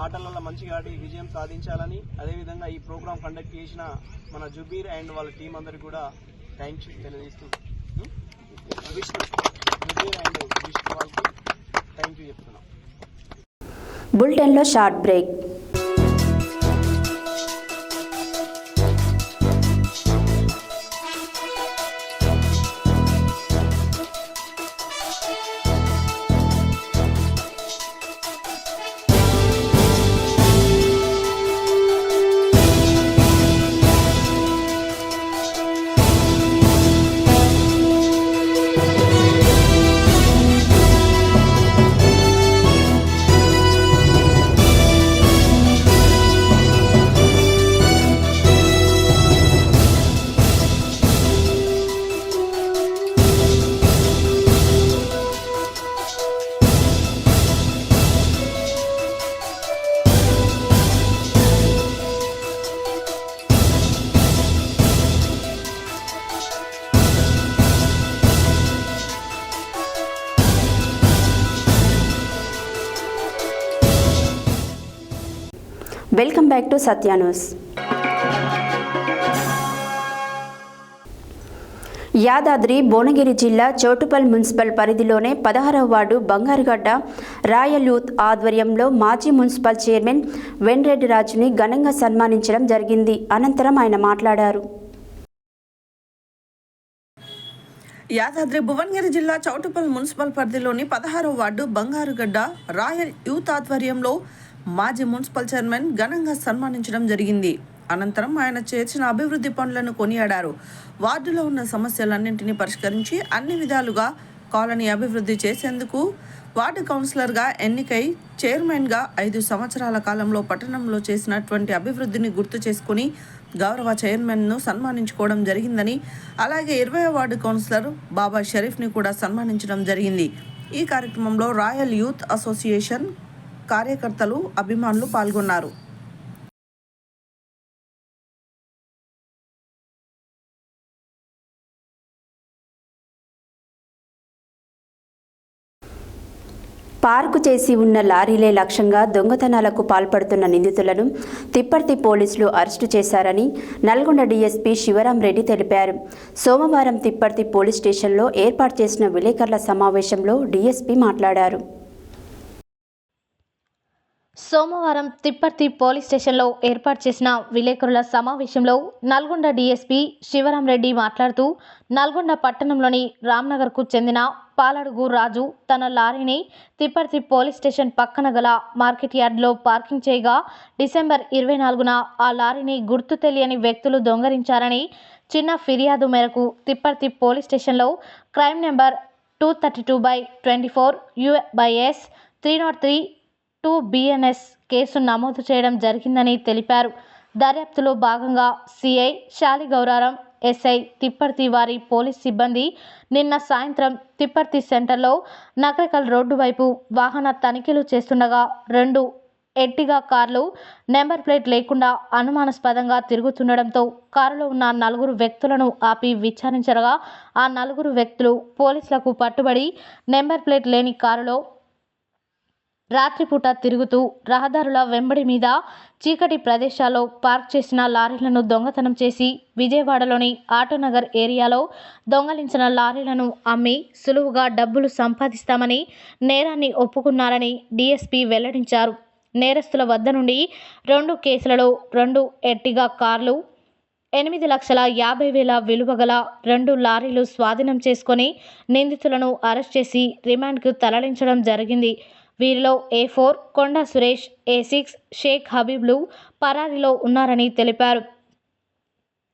ఆటలలో మంచిగా ఆడి విజయం సాధించాలని, అదేవిధంగా ఈ ప్రోగ్రామ్ కండక్ట్ చేసిన మన జుబీర్ అండ్ వాళ్ళ టీం అందరికి కూడా థ్యాంక్స్ తెలియజేస్తూ జుబీర్ అండ్ విష్ణు వాళ్ళకి థ్యాంక్ యూ చెప్తున్నాం. బులెటిన్లో short break. Welcome back to Satya news. Yadadri Bhuvanagiri జిల్లా చౌటుప్పల్ మున్సిపల్ పరిధిలోనే 16వ వార్డు బంగారుగడ్డ రాయల్ యూత్ ఆధ్వర్యంలో మాజీ మున్సిపల్ చైర్మన్ వెండ్రెడ్డి రాజుని ఘనంగా సన్మానించడం జరిగింది. అనంతరం ఆయన మాట్లాడారు. యాదాద్రి భువనగిరి జిల్లా చౌటుప్పల్ మున్సిపల్ పరిధిలోని 16వ వార్డు బంగారుగడ్డ రాయల్ యూత్ ఆధ్వర్యంలో మాజీ మున్సిపల్ చైర్మన్ ఘనంగా సన్మానించడం జరిగింది. అనంతరం ఆయన చేసిన అభివృద్ధి పనులను కొనియాడారు. వార్డులో ఉన్న సమస్యలన్నింటినీ పరిష్కరించి అన్ని విధాలుగా కాలనీ అభివృద్ధి చేసేందుకు వార్డు కౌన్సిలర్గా ఎన్నికై చైర్మన్గా 5 సంవత్సరాల కాలంలో పట్టణంలో చేసినటువంటి అభివృద్ధిని గుర్తు చేసుకుని గౌరవ చైర్మన్ను సన్మానించుకోవడం జరిగిందని, అలాగే 20వ వార్డు కౌన్సిలర్ బాబా షరీఫ్ని కూడా సన్మానించడం జరిగింది. ఈ కార్యక్రమంలో రాయల్ యూత్ అసోసియేషన్ కార్యకర్తలు, అభిమానులు పాల్గొన్నారు. పార్కు చేసి ఉన్న లారీలే లక్ష్యంగా దొంగతనాలకు పాల్పడుతున్న నిందితులను తిప్పర్తి పోలీసులు అరెస్టు చేశారని నల్గొండ డీఎస్పీ శివరాం రెడ్డి తెలిపారు. సోమవారం తిప్పర్తి పోలీస్ స్టేషన్లో ఏర్పాటు చేసిన విలేకరుల సమావేశంలో డీఎస్పీ మాట్లాడారు. సోమవారం తిప్పర్తి పోలీస్ స్టేషన్లో ఏర్పాటు చేసిన విలేకరుల సమావేశంలో నల్గొండ డీఎస్పీ శివరాం రెడ్డి మాట్లాడుతూ, నల్గొండ పట్టణంలోని రామ్నగర్కు చెందిన పాలడుగు రాజు తన లారీని తిప్పర్తి పోలీస్ స్టేషన్ పక్కన గల మార్కెట్ యార్డ్లో పార్కింగ్ చేయగా డిసెంబర్ 24న ఆ లారీని గుర్తు తెలియని వ్యక్తులు దొంగలించారని చిన్న ఫిర్యాదు మేరకు తిప్పర్తి పోలీస్ స్టేషన్లో crime number 232/24 US 303 2 BNS case నమోదు చేయడం జరిగిందని తెలిపారు. దర్యాప్తులో భాగంగా సిఐ శాలిగౌరారం, ఎస్ఐ తిప్పర్తి వారి పోలీస్ సిబ్బంది నిన్న సాయంత్రం తిప్పర్తి సెంటర్లో నకరికల్ రోడ్డు వైపు వాహన తనిఖీలు చేస్తుండగా 2 ఎర్టిగా కార్లు నెంబర్ ప్లేట్ లేకుండా అనుమానాస్పదంగా తిరుగుతుండడంతో కారులో ఉన్న 4 వ్యక్తులను ఆపి విచారించగా ఆ 4 వ్యక్తులు పోలీసులకు పట్టుబడి నెంబర్ ప్లేట్ లేని కారులో రాత్రిపూట తిరుగుతూ రహదారుల వెంబడి మీద చీకటి ప్రదేశాల్లో పార్క్ చేసిన లారీలను దొంగతనం చేసి విజయవాడలోని ఆటోనగర్ ఏరియాలో దొంగలించిన లారీలను అమ్మి సులువుగా డబ్బులు సంపాదిస్తామని నేరాన్ని ఒప్పుకున్నారని డీఎస్పీ వెల్లడించారు. నేరస్తుల వద్ద నుండి 2 కేసులలో 2 ఎర్టిగా కార్లు, 8,50,000 విలువ గల 2 లారీలు స్వాధీనం చేసుకొని నిందితులను అరెస్ట్ చేసి రిమాండ్కు తరలించడం జరిగింది. వీరిలో A4 కొండా సురేష్, A6 షేక్ హబీబ్లు పరారీలో ఉన్నారని తెలిపారు.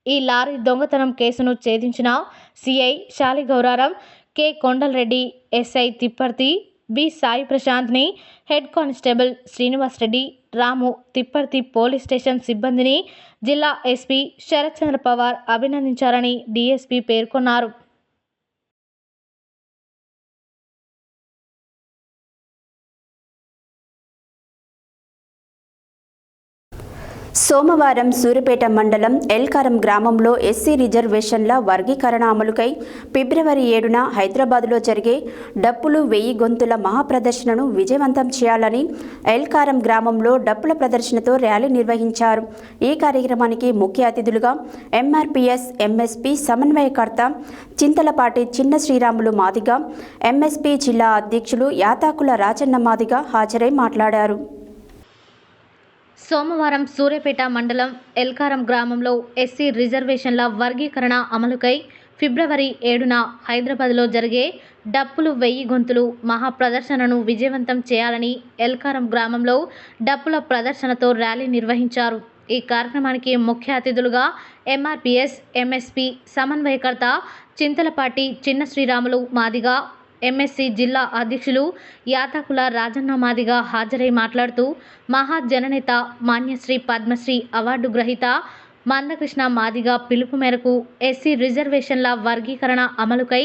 ఈ లారీ దొంగతనం కేసును ఛేదించిన CI Shaligouraram, K Kondal Reddy, SI Thipparthi B Sai ప్రశాంత్ని, head constable Srinivas Reddy, Ramu Thipparthi police station సిబ్బందిని జిల్లా ఎస్పీ శరత్ చంద్ర పవార్ అభినందించారని డీఎస్పీ పేర్కొన్నారు. సోమవారం సూర్యాపేట మండలం ఎల్కారం గ్రామంలో ఎస్సీ రిజర్వేషన్ల వర్గీకరణ అమలుకై ఫిబ్రవరి 7న హైదరాబాద్లో జరిగే డప్పులు 1000 గొంతుల మహాప్రదర్శనను విజయవంతం చేయాలని ఎల్కారం గ్రామంలో డప్పుల ప్రదర్శనతో ర్యాలీ నిర్వహించారు. ఈ కార్యక్రమానికి ముఖ్య అతిథులుగా ఎంఆర్పీఎస్ ఎంఎస్పీ సమన్వయకర్త చింతలపాటి చిన్న శ్రీరాములు మాదిగ, ఎంఎస్పీ జిల్లా అధ్యక్షులు యాతాకుల రాజన్న మాదిగ హాజరై మాట్లాడారు. సోమవారం సూర్యాపేట మండలం ఎల్కారం గ్రామంలో ఎస్సీ రిజర్వేషన్ల వర్గీకరణ అమలుకై ఫిబ్రవరి 7న హైదరాబాద్లో జరిగే డప్పులు 1000 గొంతులు మహాప్రదర్శనను విజయవంతం చేయాలని ఎల్కారం గ్రామంలో డప్పుల ప్రదర్శనతో ర్యాలీ నిర్వహించారు. ఈ కార్యక్రమానికి ముఖ్య అతిథులుగా ఎంఆర్పీఎస్ ఎంఎస్పీ సమన్వయకర్త చింతలపాటి చిన్న శ్రీరాములు మాదిగ, ఎంఎస్సీ జిల్లా అధ్యక్షులు యాతాకుల రాజన్న మాదిగ హాజరై మాట్లాడుతూ, మహాజననేత మాన్యశ్రీ పద్మశ్రీ అవార్డు గ్రహీత మందకృష్ణ మాదిగ పిలుపు మేరకు ఎస్సీ రిజర్వేషన్ల వర్గీకరణ అమలుకై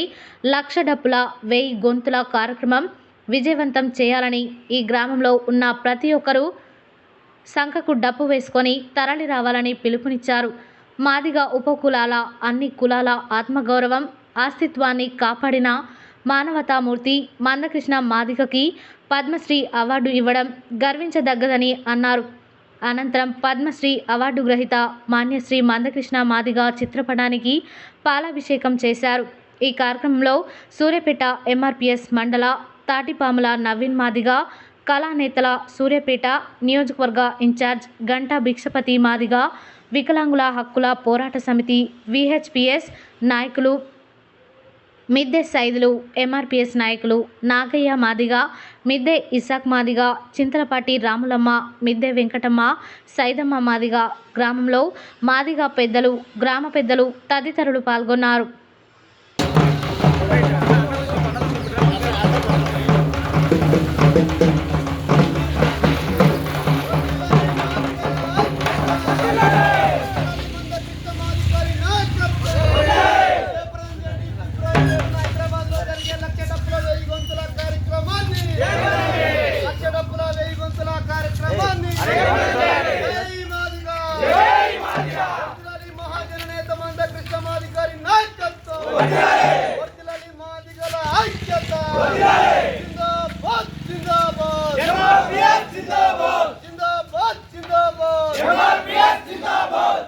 1,00,000 డప్పుల 1000 గొంతుల కార్యక్రమం విజయవంతం చేయాలని, ఈ గ్రామంలో ఉన్న ప్రతి ఒక్కరూ సంఖకు డప్పు వేసుకొని తరలి రావాలని పిలుపునిచ్చారు. మాదిగ ఉపకులాల అన్ని కులాల ఆత్మగౌరవం, అస్తిత్వాన్ని కాపాడిన మానవతామూర్తి మందకృష్ణ మాదిగకి పద్మశ్రీ అవార్డు ఇవ్వడం గర్వించదగ్గదని అన్నారు. అనంతరం పద్మశ్రీ అవార్డు గ్రహీత మాన్యశ్రీ మందకృష్ణ మాదిగ చిత్రపటానికి పాలాభిషేకం చేశారు. ఈ కార్యక్రమంలో సూర్యాపేట ఎంఆర్పీఎస్ మండల తాటిపాముల నవీన్ మాదిగ, కళానేతల సూర్యాపేట నియోజకవర్గ ఇన్ఛార్జ్ గంటా భిక్షపతి మాదిగ, వికలాంగుల హక్కుల పోరాట సమితి విహెచ్పిఎస్ నాయకులు మిద్దె సైదులు, ఎంఆర్పిఎస్ నాయకులు నాగయ్య మాదిగ, మిద్దె ఇసాక్ మాదిగ, చింతలపాటి రాములమ్మ, మిద్దె వెంకటమ్మ, సైదమ్మ మాదిగ, గ్రామంలో మాదిగ పెద్దలు, గ్రామ పెద్దలు తదితరులు పాల్గొన్నారు.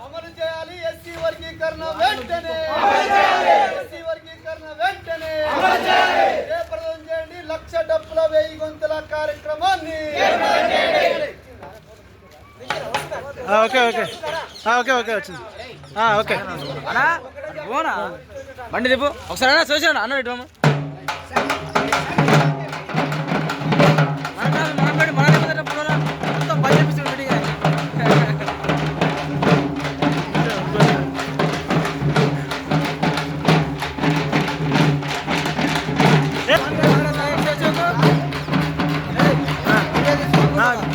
అమలు చేయాలి ఎస్సీ వర్గీకరణ వెంటనే, ఎస్సీ వర్గీకరణ వెంటనే జయప్రదం చేయండి. 1,00,000 డప్పుల 1000 గొంతుల కార్యక్రమాన్ని. ఓకే ఓకే ఓకే ఓకే వచ్చింది. ఓకే పోనా బండి దిప్పు ఒకసారి చూసాను అన్న ఇటు మొత్తం పని చేపిస్తుంది రెడీగా.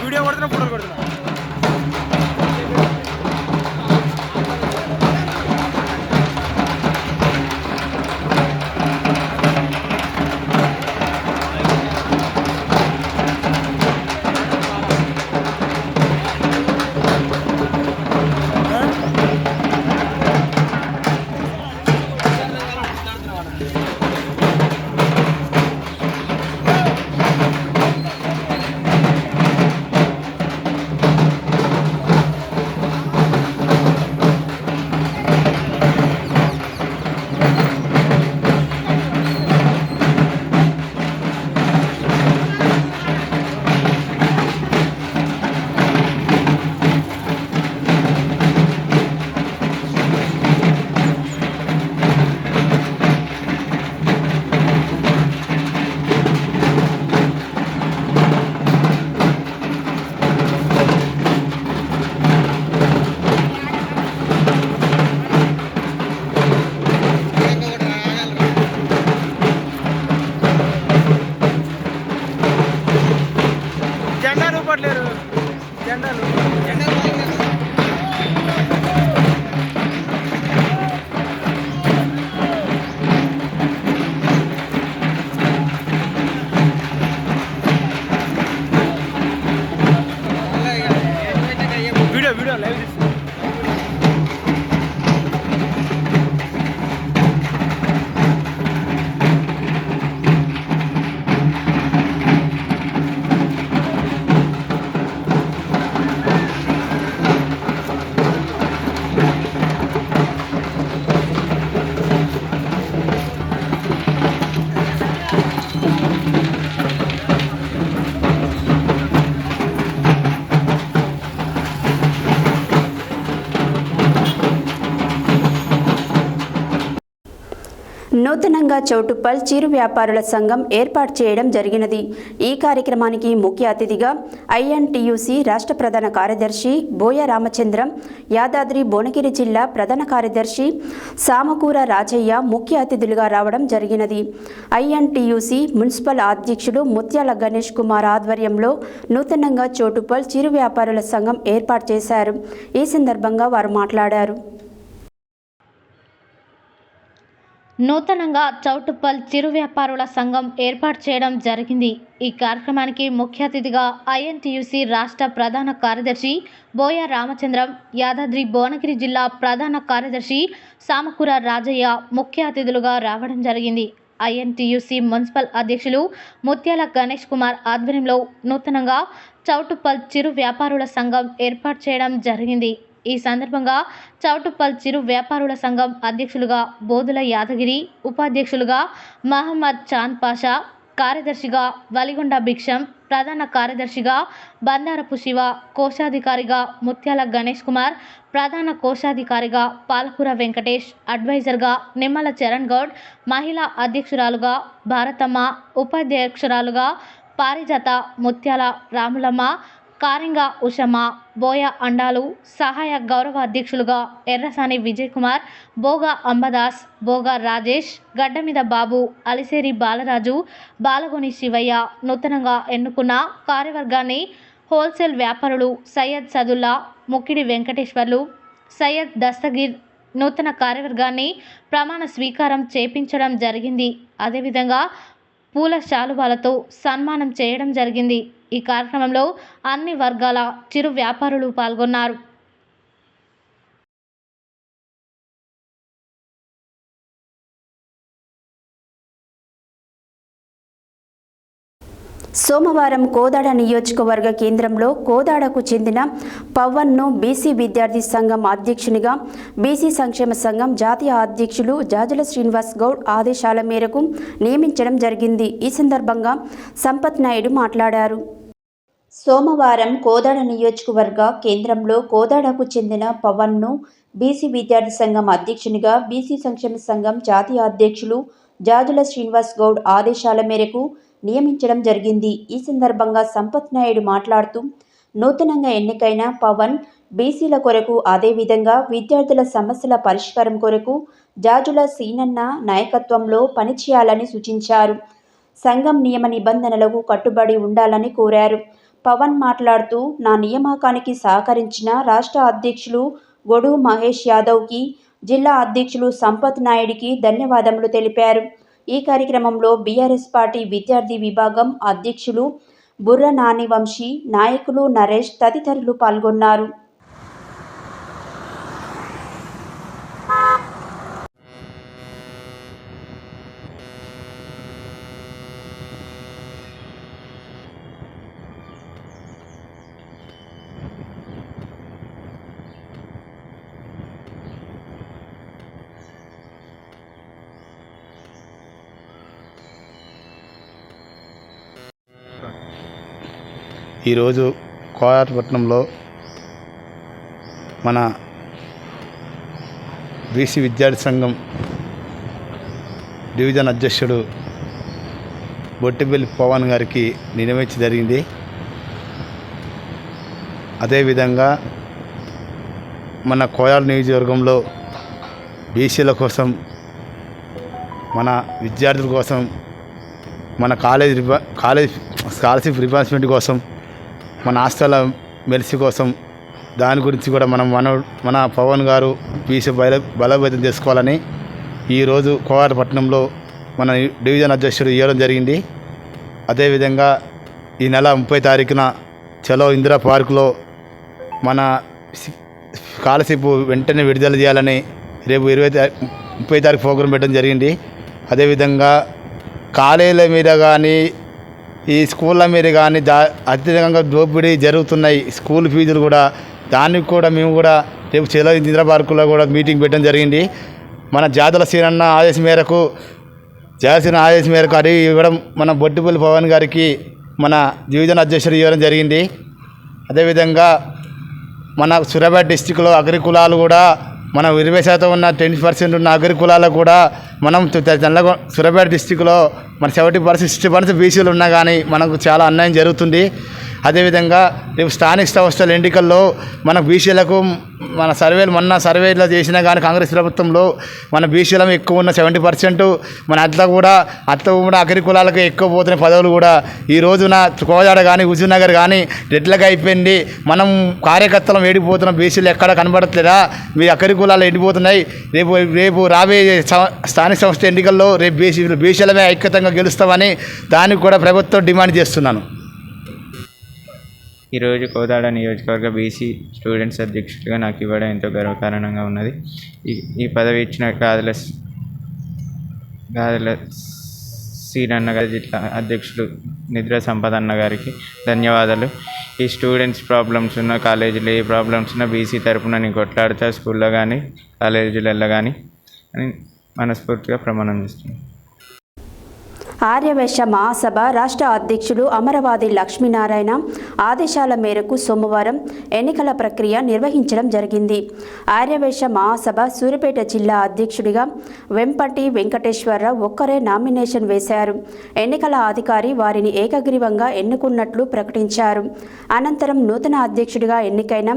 వీడియో కొడుతున్నా ఫోటోలు కొడుతున్నా. వీడియో లైవ్ తీస్తుంది. నూతనంగా చౌటుప్పల్ చిరు వ్యాపారుల సంఘం ఏర్పాటు చేయడం జరిగినది. ఈ కార్యక్రమానికి ముఖ్య అతిథిగా ఐఎన్టీయూసీ రాష్ట్ర ప్రధాన కార్యదర్శి బోయ రామచంద్రం, యాదాద్రి భువనగిరి జిల్లా ప్రధాన కార్యదర్శి సామకూర రాజయ్య ముఖ్య అతిథులుగా రావడం జరిగినది. ఐఎన్టీయూసీ మున్సిపల్ అధ్యక్షుడు ముత్యాల గణేష్ కుమార్ ఆధ్వర్యంలో నూతనంగా చౌటుప్పల్ చిరు వ్యాపారుల సంఘం ఏర్పాటు చేశారు. ఈ సందర్భంగా వారు మాట్లాడారు. నూతనంగా చౌటుప్పల్ చిరు వ్యాపారుల సంఘం ఏర్పాటు చేయడం జరిగింది. ఈ కార్యక్రమానికి ముఖ్య అతిథిగా ఐఎన్టీయూసీ రాష్ట్ర ప్రధాన కార్యదర్శి బోయ రామచంద్రం, యాదాద్రి భువనగిరి జిల్లా ప్రధాన కార్యదర్శి సామకూర రాజయ్య ముఖ్య అతిథులుగా రావడం జరిగింది. ఐఎన్టీయూసీ మున్సిపల్ అధ్యక్షులు ముత్యాల గణేష్ కుమార్ ఆధ్వర్యంలో నూతనంగా చౌటుప్పల్ చిరు వ్యాపారుల సంఘం ఏర్పాటు చేయడం జరిగింది. ఈ సందర్భంగా చౌటుప్పల్ చిరు వ్యాపారుల సంఘం అధ్యక్షులుగా బోదుల యాదగిరి, ఉపాధ్యక్షులుగా మహమ్మద్ చాంద్ పాషా, కార్యదర్శిగా వలిగొండ భిక్షం, ప్రధాన కార్యదర్శిగా బందారపు శివ, కోశాధికారిగా ముత్యాల గణేష్ కుమార్, ప్రధాన కోశాధికారిగా పాలకూర వెంకటేష్, అడ్వైజర్గా నిమ్మల చరణ్ గౌడ్, మహిళా అధ్యక్షురాలుగా భారతమ్మ, ఉపాధ్యక్షురాలుగా పారిజాత ముత్యాల రాములమ్మ, కారింగ ఉషమ్మ, బోయ అండాలు, సహాయ గౌరవ అధ్యక్షులుగా ఎర్రసాని విజయ్ కుమార్, బోగా అంబదాస్, బోగా రాజేష్, గడ్డమీద బాబు, అలిసేరి బాలరాజు, బాలగొని శివయ్య, నూతనంగా ఎన్నుకున్న కార్యవర్గాన్ని హోల్సేల్ వ్యాపారులు సయ్యద్ సదుల్లా, ముక్కిడి వెంకటేశ్వర్లు, సయ్యద్ దస్తగీర్ నూతన కార్యవర్గాన్ని ప్రమాణ స్వీకారం చేపించడం జరిగింది. అదేవిధంగా పూల శాలువాలతో సన్మానం చేయడం జరిగింది. ఈ కార్యక్రమంలో అన్ని వర్గాల చిరు వ్యాపారులు పాల్గొన్నారు. సోమవారం కోదాడ నియోజకవర్గ కేంద్రంలో కోదాడకు చెందిన పవన్ను బీసీ విద్యార్థి సంఘం అధ్యక్షునిగా బీసీ సంక్షేమ సంఘం జాతీయ అధ్యక్షులు జాజుల శ్రీనివాస్ గౌడ్ ఆదేశాల మేరకు నియమించడం జరిగింది. ఈ సందర్భంగా సంపత్ నాయుడు మాట్లాడారు. సోమవారం కోదాడ నియోజకవర్గ కేంద్రంలో కోదాడకు చెందిన పవన్ను బీసీ విద్యార్థి సంఘం అధ్యక్షునిగా బీసీ సంక్షేమ సంఘం జాతీయ అధ్యక్షులు జాజుల శ్రీనివాస్ గౌడ్ ఆదేశాల మేరకు నియమించడం జరిగింది. ఈ సందర్భంగా సంపత్ నాయుడు మాట్లాడుతూ నూతనంగా ఎన్నికైన పవన్ బీసీల కొరకు అదేవిధంగా విద్యార్థుల సమస్యల పరిష్కారం కొరకు జాజుల సీనన్న నాయకత్వంలో పనిచేయాలని సూచించారు. సంఘం నియమ నిబంధనలకు కట్టుబడి ఉండాలని కోరారు. పవన్ మాట్లాడుతూ నా నియామకానికి సహకరించిన రాష్ట్ర అధ్యక్షులు గొడు మహేష్ యాదవ్కి, జిల్లా అధ్యక్షులు సంపత్ నాయుడికి ధన్యవాదములు తెలిపారు. ఈ కార్యక్రమంలో బీఆర్ఎస్ పార్టీ విద్యార్థి విభాగం అధ్యక్షులు బుర్ర నాని వంశీ, నాయకులు నరేష్ తదితరులు పాల్గొన్నారు. ఈరోజు కోదాడపట్నంలో మన బీసీ విద్యార్థి సంఘం డివిజన్ అధ్యక్షుడు బొట్టిబెల్లి పవన్ గారికి నియమించ జరిగింది. అదేవిధంగా మన కోదాడ నియోజకవర్గంలో బీసీల కోసం, మన విద్యార్థుల కోసం, మన కాలేజ్ స్కాలర్షిప్ రిబర్స్మెంట్ కోసం, మన హాస్టల్ మెలిసి కోసం, దాని గురించి కూడా మన పవన్ గారు బీసీ బలోపేతం చేసుకోవాలని ఈరోజు కోదాడపట్నంలో మన డివిజన్ అధ్యక్షుడు ఇవ్వడం జరిగింది. అదేవిధంగా ఈ నెల 30 తారీఖున చలో ఇందిరా పార్కులో మన స్కాలర్షిప్ వెంటనే విడుదల చేయాలని రేపు 30 తారీఖు ప్రోగ్రాం పెట్టడం జరిగింది. అదేవిధంగా కాలేజీల మీద కానీ ఈ స్కూళ్ళ మీద కానీ అత్యధికంగా దోపిడీ జరుగుతున్నాయి. స్కూల్ ఫీజులు కూడా, దానికి కూడా మేము కూడా రేపు చలో ఇందిరా పార్కులో కూడా మీటింగ్ పెట్టడం జరిగింది. మన జాతుల సీనన్న ఆదేశం మేరకు అది ఇవ్వడం మన బొట్టిపల్లి పవన్ గారికి మన డివిజన్ అధ్యక్షుడు ఇవ్వడం జరిగింది. అదేవిధంగా మన సూర్యాపేట డిస్టిక్లో అగ్రి కులాలు కూడా మనం 20% ఉన్న 10% ఉన్న అగ్రి కులాలకు కూడా మనం సూర్యాపేట డిస్టిక్లో మన 70%, 60% బీసీలు ఉన్నా కానీ మనకు చాలా అన్యాయం జరుగుతుంది. అదేవిధంగా రేపు స్థానిక సంస్థల ఎన్నికల్లో మన బీసీలకు మన మొన్న సర్వేలో చేసినా కానీ కాంగ్రెస్ ప్రభుత్వంలో మన బీసీలం ఎక్కువ ఉన్న 70%, మన అట్లా కూడా అగ్రి కులాలకు ఎక్కువ పోతున్న పదవులు కూడా ఈ రోజున కోదాడ కానీ హుజూర్నగర్ కానీ రెడ్లకు అయిపోయింది. మనం కార్యకర్తలు వేడిపోతున్నాం, బీసీలు ఎక్కడ కనబడట్లేదా, మీ అగ్రి కులాలు ఎండిపోతున్నాయి. రేపు రాబోయే స్థానిక సంస్థ ఎన్నికల్లో రేపు బీసీలమే ఐక్యతంగా గెలుస్తామని దానికి కూడా ప్రభుత్వం డిమాండ్ చేస్తున్నాను. ఈరోజు కోదాడ నియోజకవర్గ బీసీ స్టూడెంట్స్ అధ్యక్షుడిగా నాకు ఇవ్వడం ఎంతో గర్వకారణంగా ఉన్నది. ఈ పదవి ఇచ్చిన గాదెల సీనన్న గారి జిల్లా అధ్యక్షుడు నిద్ర సంపద అన్న గారికి ధన్యవాదాలు. ఈ స్టూడెంట్స్ ప్రాబ్లమ్స్ ఉన్న కాలేజీలో ఏ ప్రాబ్లమ్స్ ఉన్నా బీసీ తరఫున నేను కొట్లాడుతా, స్కూల్లో కానీ కాలేజీలలో కానీ అని మనస్ఫూర్తిగా ప్రమాణం చేస్తున్నాను. ఆర్యవైశ్య మహాసభ రాష్ట్ర అధ్యక్షుడు అమరవాది లక్ష్మీనారాయణ ఆదేశాల మేరకు సోమవారం ఎన్నికల ప్రక్రియ నిర్వహించడం జరిగింది. ఆర్యవైశ్య మహాసభ సూర్యాపేట జిల్లా అధ్యక్షుడిగా వెంపటి వెంకటేశ్వరరావు ఒక్కరే నామినేషన్ వేశారు. ఎన్నికల అధికారి వారిని ఏకగ్రీవంగా ఎన్నుకున్నట్లు ప్రకటించారు. అనంతరం నూతన అధ్యక్షుడిగా ఎన్నికైన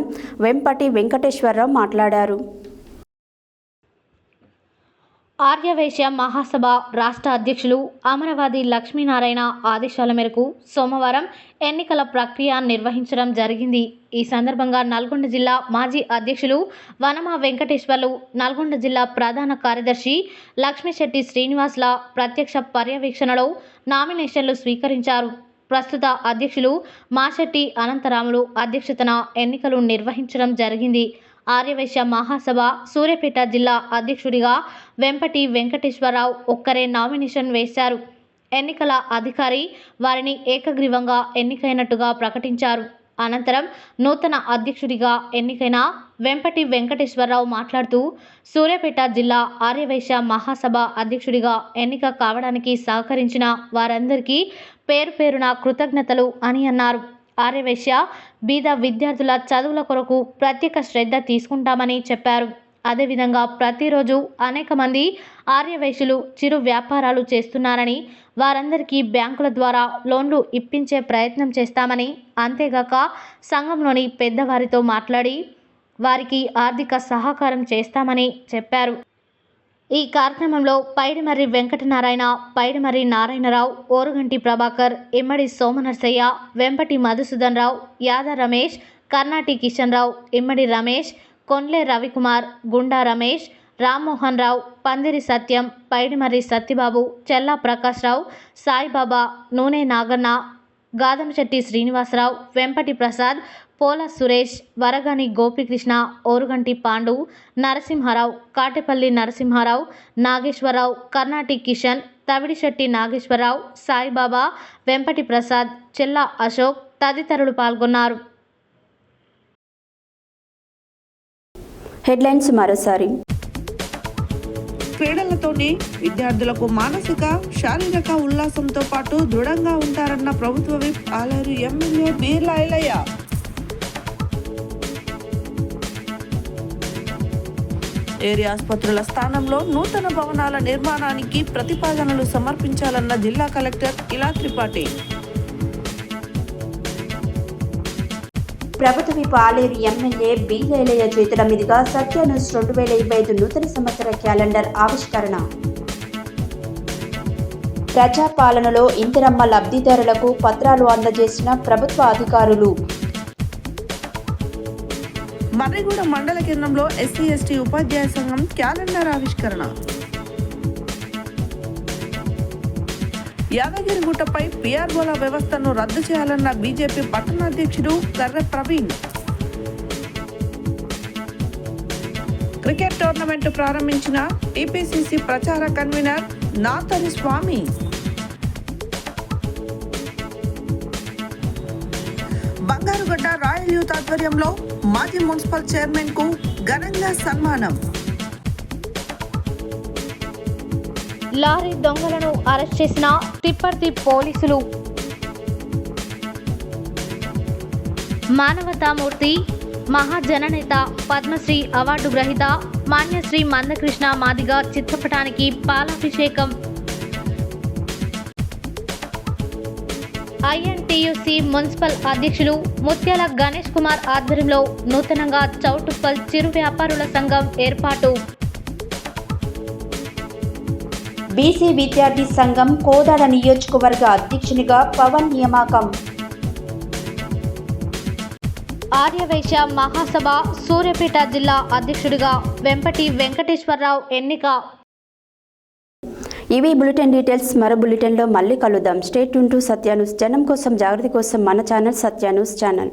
వెంపటి వెంకటేశ్వరరావు మాట్లాడారు. ఆర్యవైశ్య మహాసభ రాష్ట్ర అధ్యక్షులు అమరవాది లక్ష్మీనారాయణ ఆదేశాల మేరకు సోమవారం ఎన్నికల ప్రక్రియ నిర్వహించడం జరిగింది. ఈ సందర్భంగా నల్గొండ జిల్లా మాజీ అధ్యక్షులు వనమ వెంకటేశ్వర్లు, నల్గొండ జిల్లా ప్రధాన కార్యదర్శి లక్ష్మీశెట్టి శ్రీనివాస్ల ప్రత్యక్ష పర్యవేక్షణలో నామినేషన్లు స్వీకరించారు. ప్రస్తుత అధ్యక్షులు మాశెట్టి అనంతరాములు అధ్యక్షతన ఎన్నికలు నిర్వహించడం జరిగింది. ఆర్యవైశ్య మహాసభ సూర్యాపేట జిల్లా అధ్యక్షుడిగా వెంపటి వెంకటేశ్వరరావు ఒక్కరే నామినేషన్ వేశారు. ఎన్నికల అధికారి వారిని ఏకగ్రీవంగా ఎన్నికైనట్టుగా ప్రకటించారు. అనంతరం నూతన అధ్యక్షుడిగా ఎన్నికైన వెంపటి వెంకటేశ్వరరావు మాట్లాడుతూ సూర్యాపేట జిల్లా ఆర్యవైశ్య మహాసభ అధ్యక్షుడిగా ఎన్నిక కావడానికి సహకరించిన వారందరికీ పేరు పేరున కృతజ్ఞతలు అని అన్నారు. ఆర్యవైశ్య బీద విద్యార్థుల చదువుల కొరకు ప్రత్యేక శ్రద్ధ తీసుకుంటామని చెప్పారు. అదేవిధంగా ప్రతిరోజు అనేక మంది ఆర్యవైశ్యులు చిరు వ్యాపారాలు చేస్తున్నారని, వారందరికీ బ్యాంకుల ద్వారా లోన్లు ఇప్పించే ప్రయత్నం చేస్తామని, అంతేగాక సంఘంలోని పెద్దవారితో మాట్లాడి వారికి ఆర్థిక సహకారం చేస్తామని చెప్పారు. ఈ కార్యక్రమంలో పైడిమర్రి వెంకటనారాయణ, పైడిమర్రి నారాయణరావు, ఓరుగంటి ప్రభాకర్, ఇమ్మడి సోమనర్సయ్య, వెంపటి మధుసూదన్ రావు, యాద రమేష్, కర్ణాటి కిషన్ రావు, ఇమ్మడి రమేష్, కొండ్లే రవికుమార్, గుండా రమేష్, రామ్మోహన్ రావు, పందిరి సత్యం, పైడిమర్రి సత్యబాబు, చెల్లా ప్రకాశ్రావు, సాయిబాబా, నూనె నాగన్న, గాదంశెట్టి శ్రీనివాసరావు, వెంపటి ప్రసాద్, పోల సురేష్, వరగని గోపికృష్ణ, ఓరుగంటి పాండు, నరసింహారావు, కాటేపల్లి నరసింహారావు, నాగేశ్వరరావు, కర్ణాటి కిషన్, తవిడిశెట్టి నాగేశ్వరరావు, సాయిబాబా, వెంపటి ప్రసాద్, చెల్లా అశోక్ తదితరులు పాల్గొన్నారు. హెడ్లైన్స్ మరోసారి. క్రీడలతోనే విద్యార్థులకు మానసిక, శారీరక ఉల్లాసంతో పాటు దృఢంగా ఉంటారన్న ప్రభుత్వ whip Aleru MLA Beerla Ailaiah. Area ఆసుపత్రుల స్థానంలో నూతన భవనాల నిర్మాణానికి ప్రతిపాదనలు సమర్పించాలన్న జిల్లా కలెక్టర్ ఇలా త్రిపాఠి. ప్రభుత్వ విప్ ఆలేరు ఎమ్మెల్యే బీర్ల చేతుల మీదుగా సత్యాన్యూస్ 2025 నూతన సంవత్సర క్యాలెండర్ ఆవిష్కరణ. ప్రజాపాలనలో ఇందిరమ్మ లబ్ధిదారులకు పత్రాలు అందజేసిన ప్రభుత్వ అధికారులు. మర్రిగూడ మండల కేంద్రంలో ఎస్సీ/ఎస్టీ ఉపాధ్యాయ సంఘం క్యాలెండర్ ఆవిష్కరణ. యాదగిరిగుట్టపై పిఆర్ఓల వ్యవస్థను రద్దు చేయాలన్న BJP పట్టణాధ్యక్షుడు Karre Praveen. Cricket tournament ప్రారంభించిన టీపీసీసీ ప్రచార కన్వీనర్ నాతరి స్వామి. బంగారుగడ్డ రాయల్ యూత్ ఆధ్వర్యంలో మాజీ మున్సిపల్ చైర్మన్ కు ఘనంగా సన్మానం. లారీ దొంగలను అరెస్ట్ చేసిన తిప్పర్తి పోలీసులు. మానవతామూర్తి, మహాజననేత, పద్మశ్రీ అవార్డు గ్రహీత మాన్యశ్రీ మందకృష్ణ మాదిగ చిత్రపటానికి పాలాభిషేకం. ఐఎన్టీయూసీ మున్సిపల్ అధ్యక్షులు ముత్యాల గణేష్ కుమార్ ఆధ్వర్యంలో నూతనంగా చౌటుప్పల్ చిరు వ్యాపారుల సంఘం ఏర్పాటు. బీసీ విద్యార్థి సంఘం కోదాడ నియోజకవర్గ అధ్యక్షునిగా పవన్ నియామకం. ఆర్యవైశ్య మహాసభ సూర్యాపేట జిల్లా అధ్యక్షుడిగా వెంపటి వెంకటేశ్వరరావు ఎన్నిక. ఇవి బులెటిన్ డీటెయిల్స్. మరో బులెటిన్లో మళ్ళీ కలుద్దాం. Stay tune to Satya news. జనం కోసం, జాగృతి కోసం మన ఛానల్ సత్య న్యూస్ ఛానల్.